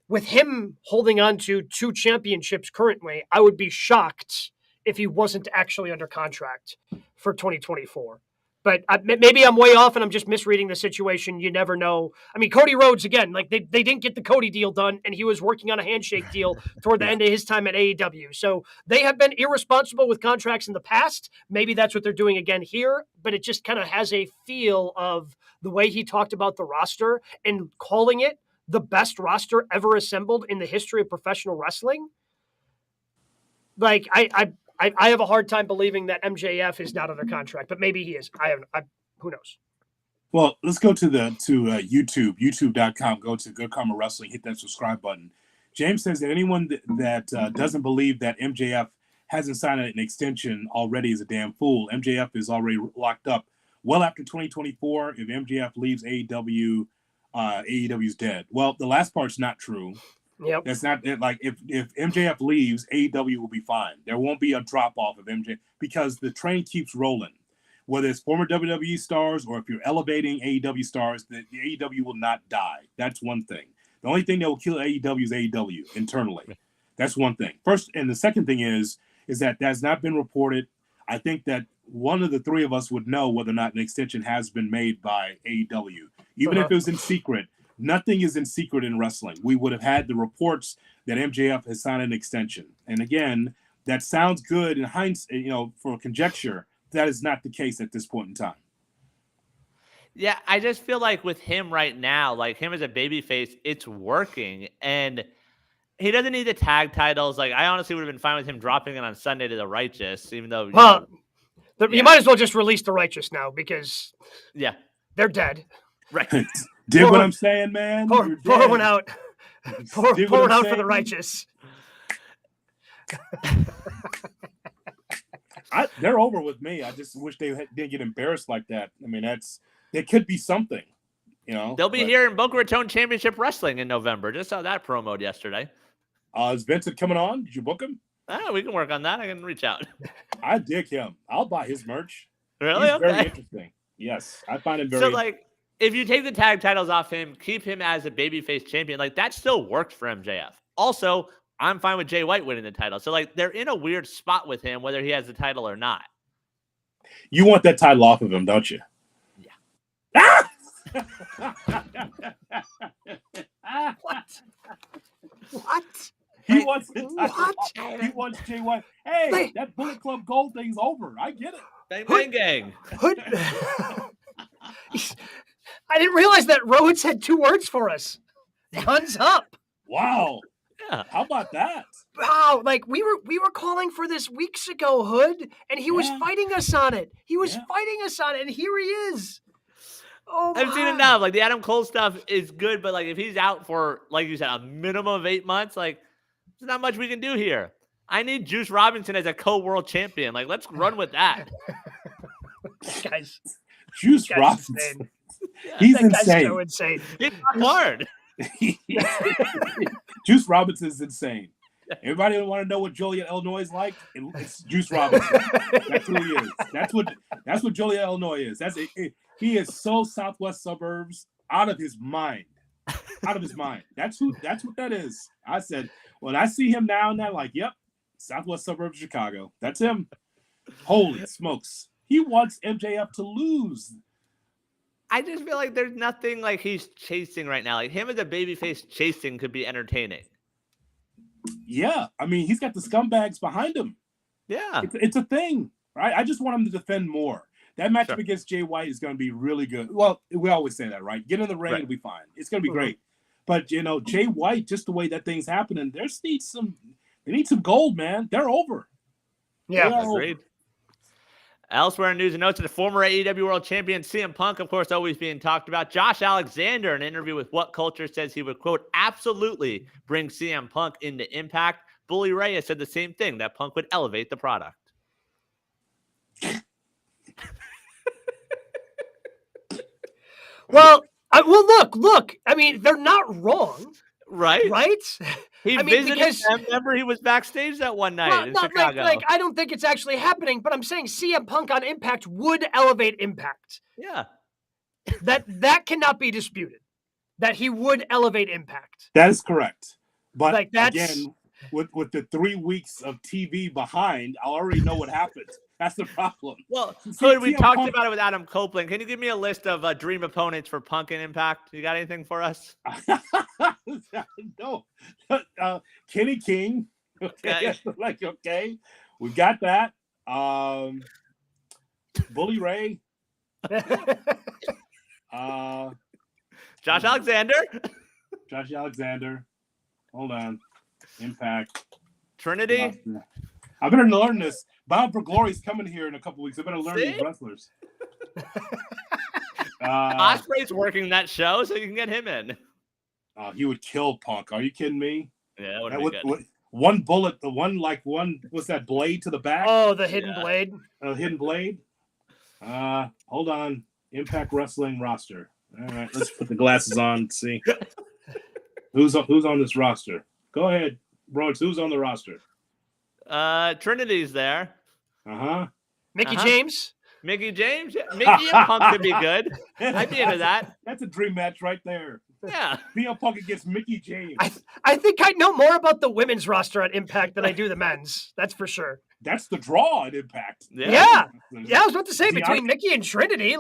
with him holding on to 2 championships currently, I would be shocked if he wasn't actually under contract for 2024. But maybe I'm way off and I'm just misreading the situation. You never know. I mean, Cody Rhodes, again, like they didn't get the Cody deal done, and he was working on a handshake deal toward the end of his time at AEW. So they have been irresponsible with contracts in the past. Maybe that's what they're doing again here, but it just kind of has a feel of the way he talked about the roster and calling it the best roster ever assembled in the history of professional wrestling. Like, I have a hard time believing that MJF is not under contract, but maybe he is. Who knows? Well, let's go to YouTube, youtube.com. Go to Good Karma Wrestling, hit that subscribe button. James says that anyone that doesn't believe that MJF hasn't signed an extension already is a damn fool. MJF is already locked up well after 2024. If MJF leaves AEW, AEW's dead. Well, the last part's not true. Yep. That's not like if MJF leaves, AEW will be fine. There won't be a drop off of MJF because the train keeps rolling. Whether it's former WWE stars or if you're elevating AEW stars, the AEW will not die. That's one thing. The only thing that will kill AEW is AEW internally. That's one thing. First, and the second thing is that that's not been reported. I think that one of the three of us would know whether or not an extension has been made by AEW, even if it was in secret. Nothing is in secret in wrestling. We would have had the reports that MJF has signed an extension. And again, that sounds good in hindsight, for conjecture. That is not the case at this point in time. Yeah, I just feel like with him right now, like him as a babyface, it's working. And he doesn't need the tag titles. Like, I honestly would have been fine with him dropping it on Sunday to the Righteous, even though, you might as well just release the Righteous now because they're dead. Right. Dig what I'm saying, man? Pour one out. Pour one out for the Righteous. They're over with me. I just wish they didn't get embarrassed like that. I mean, it could be something, They'll be here in Boca Raton Championship Wrestling in November. Just saw that promoed yesterday. Is Vincent coming on? Did you book him? We can work on that. I can reach out. I dig him. I'll buy his merch. Really? He's very interesting. Yes, I find him very. So, like, if you take the tag titles off him, keep him as a babyface champion, like that still works for MJF. Also, I'm fine with Jay White winning the title. So, like, they're in a weird spot with him, whether he has the title or not. You want that title off of him, don't you? Yeah. What? He wants the title off. He wants Jay White. Hey, that Bullet Club Gold thing's over. I get it. Bang, bang, gang. I didn't realize that Rhodes had 2 words for us. Guns up. Wow. Yeah. How about that? Wow, like we were calling for this weeks ago, Hood, and he was fighting us on it. Fighting us on it, and here he is. Oh, I've seen enough. Like, the Adam Cole stuff is good, but like if he's out for, like you said, a minimum of 8 months, like there's not much we can do here. I need Juice Robinson as a co-world champion. Like, let's run with that. Guys, Juice Robinson. He's insane. So insane. It's hard. Juice Robinson is insane. Everybody want to know what Joliet, Illinois is like? It's Juice Robinson. That's who he is. That's what Joliet, Illinois is. He is so Southwest suburbs, out of his mind. Out of his mind. That's what that is. I said, when I see him now and then, like, yep, Southwest suburbs of Chicago. That's him. Holy smokes. He wants MJF to lose. I just feel like there's nothing like he's chasing right now. Like, him as a babyface chasing could be entertaining. Yeah. I mean, he's got the scumbags behind him. Yeah. It's a thing, right? I just want him to defend more. That matchup against Jay White is going to be really good. Well, we always say that, right? Get in the ring, it'll be fine. It's going to be great. But, Jay White, just the way that thing's happening, they need some gold, man. They're over. Yeah. Agreed. Elsewhere in news and notes, the former AEW World Champion CM Punk, of course, always being talked about. Josh Alexander, in an interview with What Culture, says he would, quote, absolutely bring CM Punk into Impact. Bully Ray has said the same thing, that Punk would elevate the product. Well, look. I mean, they're not wrong. Right? Right? He visited them. Remember, he was backstage that one night in Chicago. Like, I don't think it's actually happening, but I'm saying CM Punk on Impact would elevate Impact. Yeah. That cannot be disputed. That he would elevate Impact. That is correct. But like, again, with the 3 weeks of TV behind, I already know what happened. That's the problem. Well, so we talked about it with Adam Copeland. Can you give me a list of dream opponents for Punk and Impact? You got anything for us? No. Kenny King. Okay. Okay. We got that. Bully Ray. Josh Alexander. Josh Alexander. Hold on. Impact. Trinity. I better learn this. Bound for Glory's coming here in a couple weeks. I better learn these wrestlers. Osprey's working that show, so you can get him in. He would kill Punk. Are you kidding me? Yeah, that would be good. One bullet, what's that blade to the back? Oh, the hidden blade. Hidden blade. Hold on. Impact Wrestling roster. All right, let's put the glasses on and see. Who's on this roster? Go ahead, Bronx. Who's on the roster? Trinity's there. Mickey James. Mickey James. Yeah. Mickey and Punk could be good. I'd be into that. That's a dream match right there. Yeah. CM Punk against Mickey James. I think I know more about the women's roster at Impact than I do the men's. That's for sure. That's the draw at Impact. Yeah. I was about to say, between Mickey and Trinity,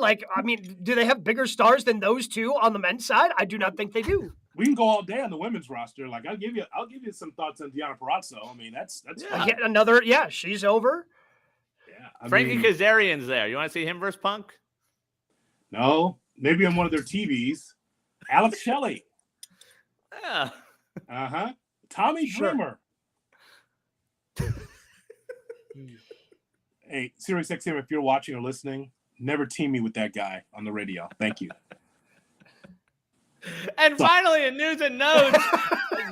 do they have bigger stars than those two on the men's side? I do not think they do. We can go all day on the women's roster. Like, I'll give you some thoughts on Deonna Purrazzo. I mean, that's yet another. Yeah, she's over. Yeah, Frankie Kazarian's there. You want to see him versus Punk? No, maybe on one of their TVs. Alex Shelley. Yeah. Tommy Dreamer. Hey, Sirius XM, if you're watching or listening, never team me with that guy on the radio. Thank you. And finally, in news and notes,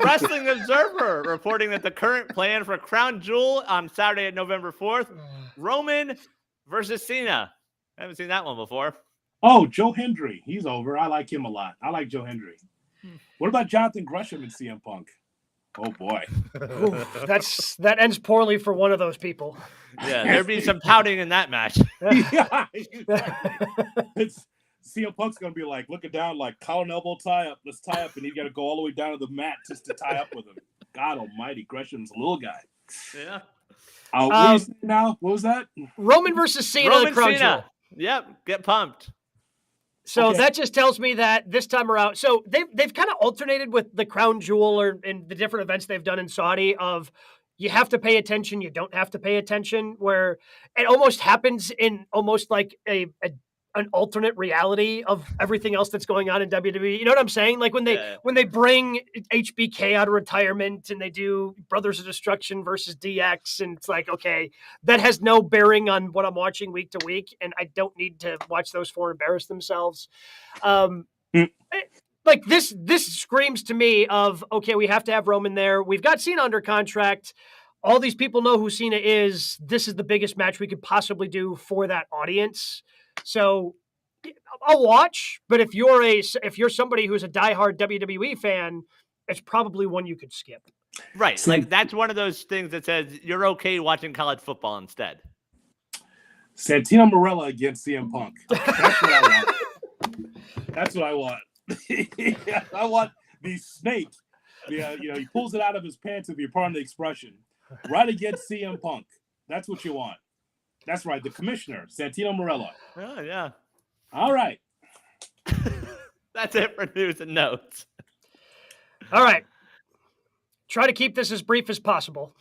Wrestling Observer reporting that the current plan for Crown Jewel on Saturday, November 4th, Roman versus Cena. I haven't seen that one before. Oh, Joe Hendry. He's over. I like him a lot. I like Joe Hendry. What about Jonathan Gresham and CM Punk? Oh, boy. Ooh, that ends poorly for one of those people. Yeah, there'd be some pouting in that match. Yeah, CM Punk's going to be like looking down like collar and elbow tie up. Let's tie up. And you got to go all the way down to the mat just to tie up with him. God almighty. Gresham's a little guy. Yeah. What are you saying now? What was that? Roman versus Cena. Roman Cena. Yep. Get pumped. So that just tells me that this time around, so they've kind of alternated with the Crown Jewel or in the different events they've done in Saudi of you have to pay attention, you don't have to pay attention, where it almost happens in almost like an alternate reality of everything else that's going on in WWE. You know what I'm saying? Like when they bring HBK out of retirement and they do Brothers of Destruction versus DX, and it's like, okay, that has no bearing on what I'm watching week to week, and I don't need to watch those four embarrass themselves. Like this screams to me of, okay, we have to have Roman there. We've got Cena under contract. All these people know who Cena is. This is the biggest match we could possibly do for that audience. So I'll watch, but if you're somebody who's a diehard WWE fan, it's probably one you could skip. Right. Like that's one of those things that says you're okay watching college football instead. Santino Marella against CM Punk. That's what I want. That's what I want. I want the snake. Yeah, he pulls it out of his pants, if you're pardon the expression, right against CM Punk. That's what you want. That's right. The commissioner, Santino Marella. Oh, yeah. All right. That's it for news and notes. All right. Try to keep this as brief as possible.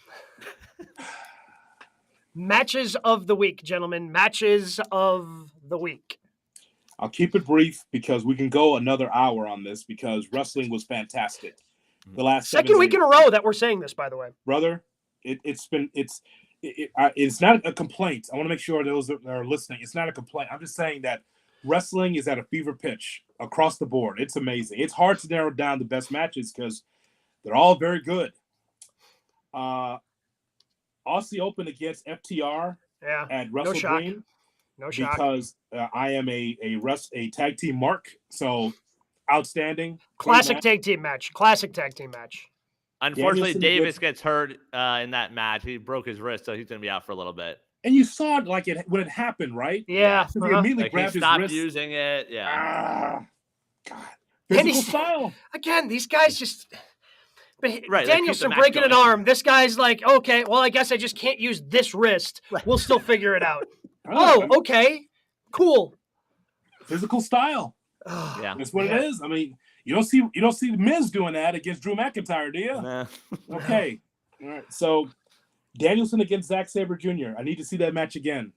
Matches of the week, gentlemen. Matches of the week. I'll keep it brief because we can go another hour on this because wrestling was fantastic. The last second week in a row that we're saying this, by the way. Brother, it's not a complaint. I want to make sure those that are listening, it's not a complaint. I'm just saying that wrestling is at a fever pitch across the board. It's amazing. It's hard to narrow down the best matches because they're all very good. Aussie Open against FTR at Wrestle Dream. No shock. Because I am a tag team mark. So outstanding. Classic tag team match. Unfortunately, Davis gets hurt in that match. He broke his wrist, so he's going to be out for a little bit. And you saw it like when it happened, right? Yeah. He immediately grabbed he his stopped wrist. using it. Yeah. God. Physical style. Again, these guys just... But right, Danielson breaking an arm. This guy's like, okay, well, I guess I just can't use this wrist. We'll still figure it out. Oh, okay. Cool. Physical style. Yeah. That's what it is. I mean, you don't see the Miz doing that against Drew McIntyre, do you? Nah. Okay. All right. So Danielson against Zack Sabre Jr. I need to see that match again.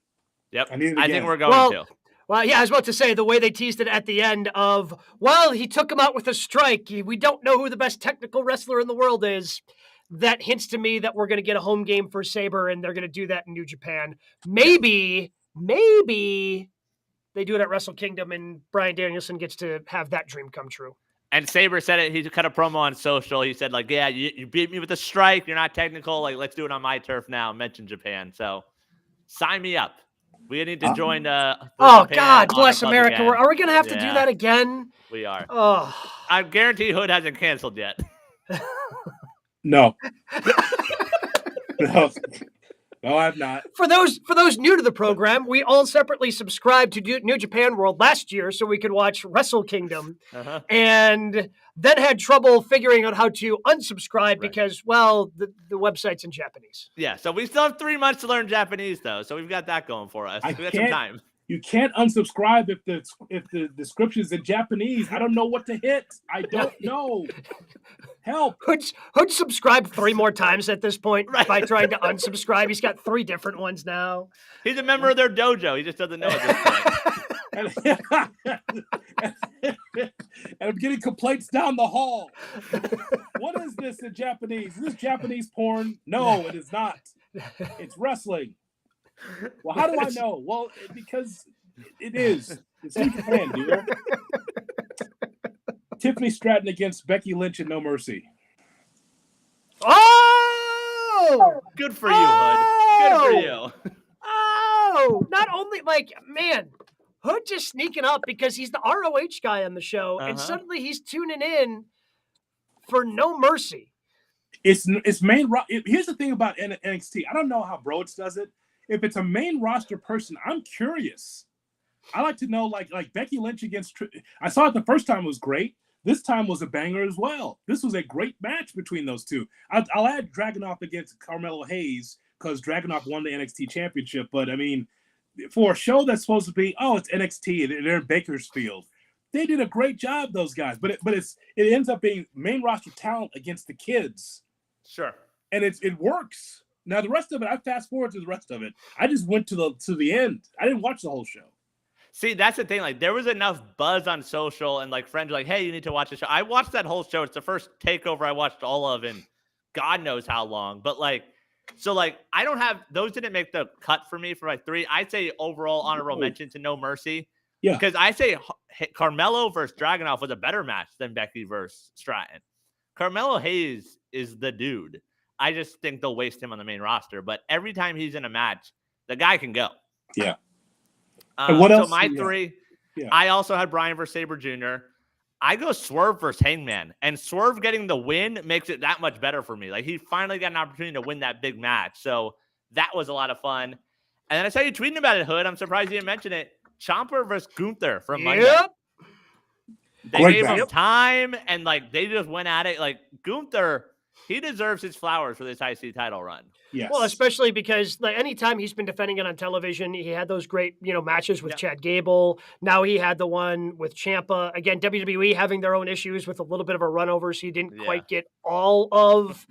Yep. I think we're going to. Well, yeah, I was about to say the way they teased it at the end of, well, he took him out with a strike. We don't know who the best technical wrestler in the world is. That hints to me that we're going to get a home game for Sabre, and they're going to do that in New Japan. Maybe they do it at Wrestle Kingdom, and Bryan Danielson gets to have that dream come true. And Sabre said it. He cut a promo on social. He said, like, yeah, you beat me with a strike. You're not technical. Like, let's do it on my turf now. Mention Japan. So sign me up. We need to join. Oh, God bless America. Are we going to have to do that again? We are. Oh, I guarantee Hood hasn't canceled yet. No. No, I've not. For those new to the program, we all separately subscribed to New Japan World last year so we could watch Wrestle Kingdom, and then had trouble figuring out how to unsubscribe because, well, the website's in Japanese. Yeah, so we still have 3 months to learn Japanese, though, so we've got that going for us. We got some time. You can't unsubscribe if the description is in Japanese. I don't know what to hit. I don't know. Help. Hood subscribed 3 more times at this point by trying to unsubscribe. He's got 3 different ones now. He's a member of their dojo. He just doesn't know at this point. And I'm getting complaints down the hall. What is this in Japanese? Is this Japanese porn? No, it is not. It's wrestling. Well, how do I know? Well, because it is. It's in Japan, dear. Tiffany Stratton against Becky Lynch and No Mercy. Oh! Good for you, Hood. Good for you. Oh! Not only, man, Hood just sneaking up because he's the ROH guy on the show, and suddenly he's tuning in for No Mercy. It's main. Here's the thing about NXT. I don't know how Broads does it. If it's a main roster person, I'm curious. I like to know, like Becky Lynch against. I saw it the first time; it was great. This time was a banger as well. This was a great match between those two. I'll add Dragunov against Carmelo Hayes because Dragunov won the NXT championship. But I mean, for a show that's supposed to be, it's NXT, they're in Bakersfield. They did a great job, those guys. But it ends up being main roster talent against the kids. Sure. And it works. Now the rest of it, I fast forward to the rest of it. I just went to the end. I didn't watch the whole show. See, that's the thing. Like, there was enough buzz on social, and like friends were like, "Hey, you need to watch the show." I watched that whole show. It's the first takeover I watched all of in God knows how long. But I don't have those. Didn't make the cut for me for 3. I'd say overall honorable mention to No Mercy. Yeah, because I say Carmelo versus Dragunov was a better match than Becky versus Stratton. Carmelo Hayes is the dude. I just think they'll waste him on the main roster. But every time he's in a match, the guy can go. Yeah. And what else? So my 3, I also had Bryan versus Sabre Jr. I go Swerve versus Hangman. And Swerve getting the win makes it that much better for me. Like, he finally got an opportunity to win that big match. So that was a lot of fun. And then I saw you tweeting about it, Hood. I'm surprised you didn't mention it. Ciampa versus Gunther from Monday. Yep. They gave him time, and they just went at it. Like, Gunther, he deserves his flowers for this IC title run. Yes. Well, especially because anytime he's been defending it on television, he had those great, matches with Chad Gable. Now he had the one with Ciampa. Again, WWE having their own issues with a little bit of a run over, so he didn't quite get all of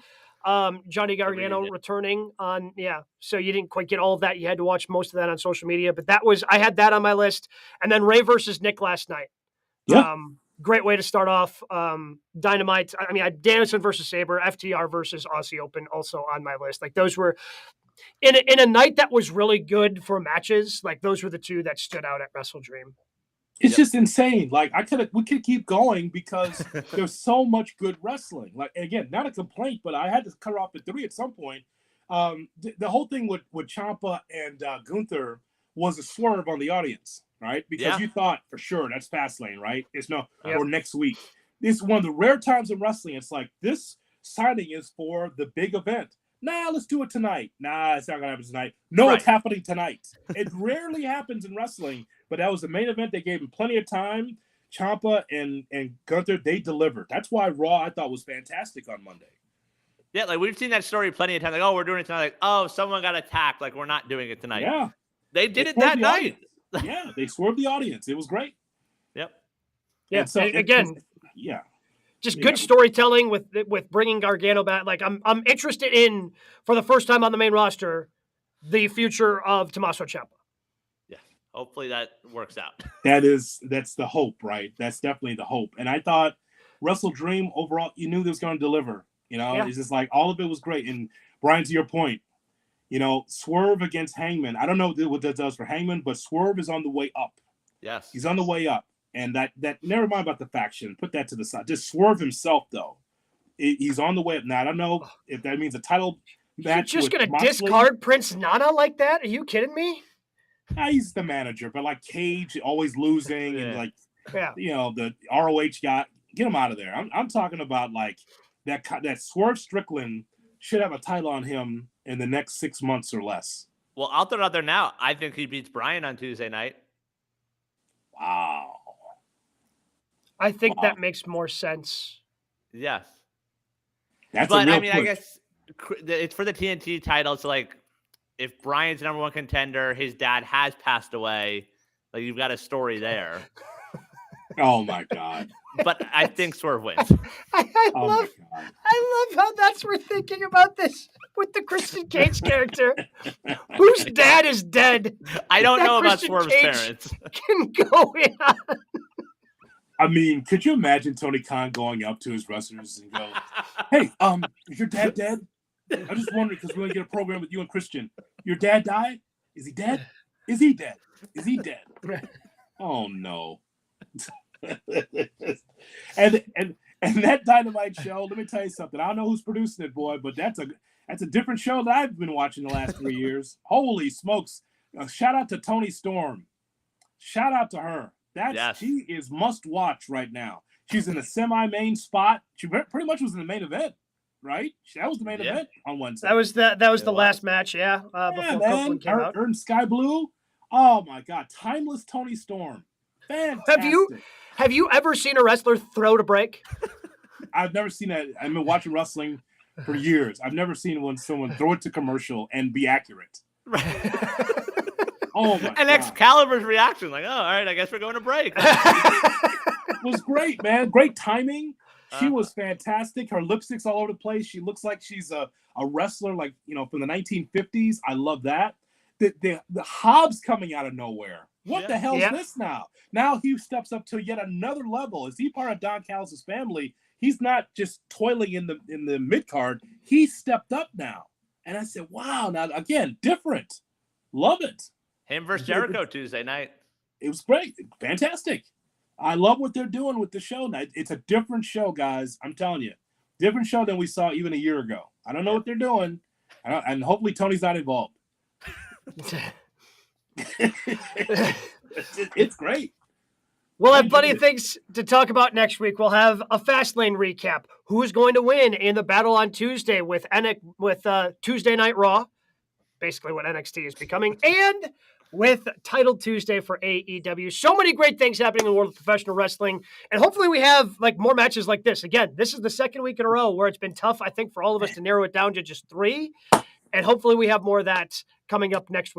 Johnny Gargano returning on. Yeah. So you didn't quite get all of that. You had to watch most of that on social media, but I had that on my list. And then Ray versus Nick last night. Yeah. Great way to start off. Dynamite. I mean, Danielson versus Sabre, FTR versus Aussie Open also on my list. Like, those were in a night that was really good for matches. Like, those were the 2 that stood out at Wrestle Dream. It's just insane. Like, we could keep going because there's so much good wrestling. Like, again, not a complaint, but I had to cut off at 3 at some point. The whole thing with Ciampa and Gunther was a swerve on the audience. Right? Because you thought for sure that's Fastlane, right? It's or next week. This is one of the rare times in wrestling. It's like this signing is for the big event. Nah, let's do it tonight. Nah, it's not going to happen tonight. No, It's happening tonight. It rarely happens in wrestling, but that was the main event. They gave him plenty of time. Ciampa and Gunther, they delivered. That's why Raw, I thought, was fantastic on Monday. Yeah, like we've seen that story plenty of times. Like, oh, we're doing it tonight. Like, oh, someone got attacked. Like, we're not doing it tonight. Yeah. They did it that night. Yeah, they swerved the audience. It was great. Yep. Yeah, so again, yeah. Just good storytelling with bringing Gargano back. Like I'm interested in, for the first time on the main roster, the future of Tommaso Ciampa. Yeah, hopefully that works out. That's the hope, right? That's definitely the hope. And I thought Wrestle Dream overall, you knew they was going to deliver. It's just like all of it was great. And Brian, to your point, Swerve against Hangman. I don't know what that does for Hangman, but Swerve is on the way up. Yes, he's on the way up. And that never mind about the faction. Put that to the side. Just Swerve himself, though. He's on the way up. Now, I don't know if that means a title match. You're just going to discard Prince Nana like that? Are you kidding me? He's the manager, but like Cage always losing and the ROH guy, get him out of there. I'm talking about like that Swerve Strickland should have a title on him in the next 6 months or less. Well, I'll throw it out there now. I think he beats Bryan on Tuesday night. Wow. I think that makes more sense. Yes. But I mean, I guess it's for the TNT title. So, like, if Bryan's number one contender, his dad has passed away, like, you've got a story there. Oh, my God. But I think Swerve wins. I love how we're thinking about this with the Christian Cage character, whose dad is dead. I don't know about Christian Swerve's Cage parents. Can go in on. I mean, could you imagine Tony Khan going up to his wrestlers and go, "Hey, is your dad dead? I just wondered because we're gonna get a program with you and Christian. Your dad died? Is he dead? Is he dead? Is he dead? Oh no!" and that Dynamite show. Let me tell you something. I don't know who's producing it, boy, but that's a different show that I've been watching the last 3 years. Holy smokes! Shout out to Toni Storm. Shout out to her. She is must watch right now. She's in a semi-main spot. She pretty much was in the main event, right? That was the main event on Wednesday. That was the last match, before Copeland came out. Her in Sky Blue. Oh my God, timeless Toni Storm. Fantastic. Have you ever seen a wrestler throw to break? I've never seen that. I've been watching wrestling for years. I've never seen someone throw it to commercial and be accurate. Oh my God. Excalibur's reaction, like, oh, all right, I guess we're going to break. It was great, man. Great timing. She was fantastic. Her lipstick's all over the place. She looks like she's a wrestler, like, from the 1950s. I love that. The Hobbs coming out of nowhere. What the hell is this now? Now he steps up to yet another level. Is he part of Don Callis' family? He's not just toiling in the mid card. He stepped up now. And I said, wow. Now again, different. Love it. Him versus Jericho Tuesday night. It was great. Fantastic. I love what they're doing with the show now. It's a different show, guys. I'm telling you. Different show than we saw even a year ago. I don't know what they're doing. And hopefully Tony's not involved. It's great. We'll have plenty of things to talk about next week. We'll have a Fastlane recap. Who's going to win in the battle on Tuesday with Tuesday Night Raw, basically what NXT is becoming, and with Title Tuesday for AEW. So many great things happening in the world of professional wrestling, and hopefully we have more matches like this. Again, this is the second week in a row where it's been tough, I think, for all of us to narrow it down to just 3, and hopefully we have more of that coming up next week.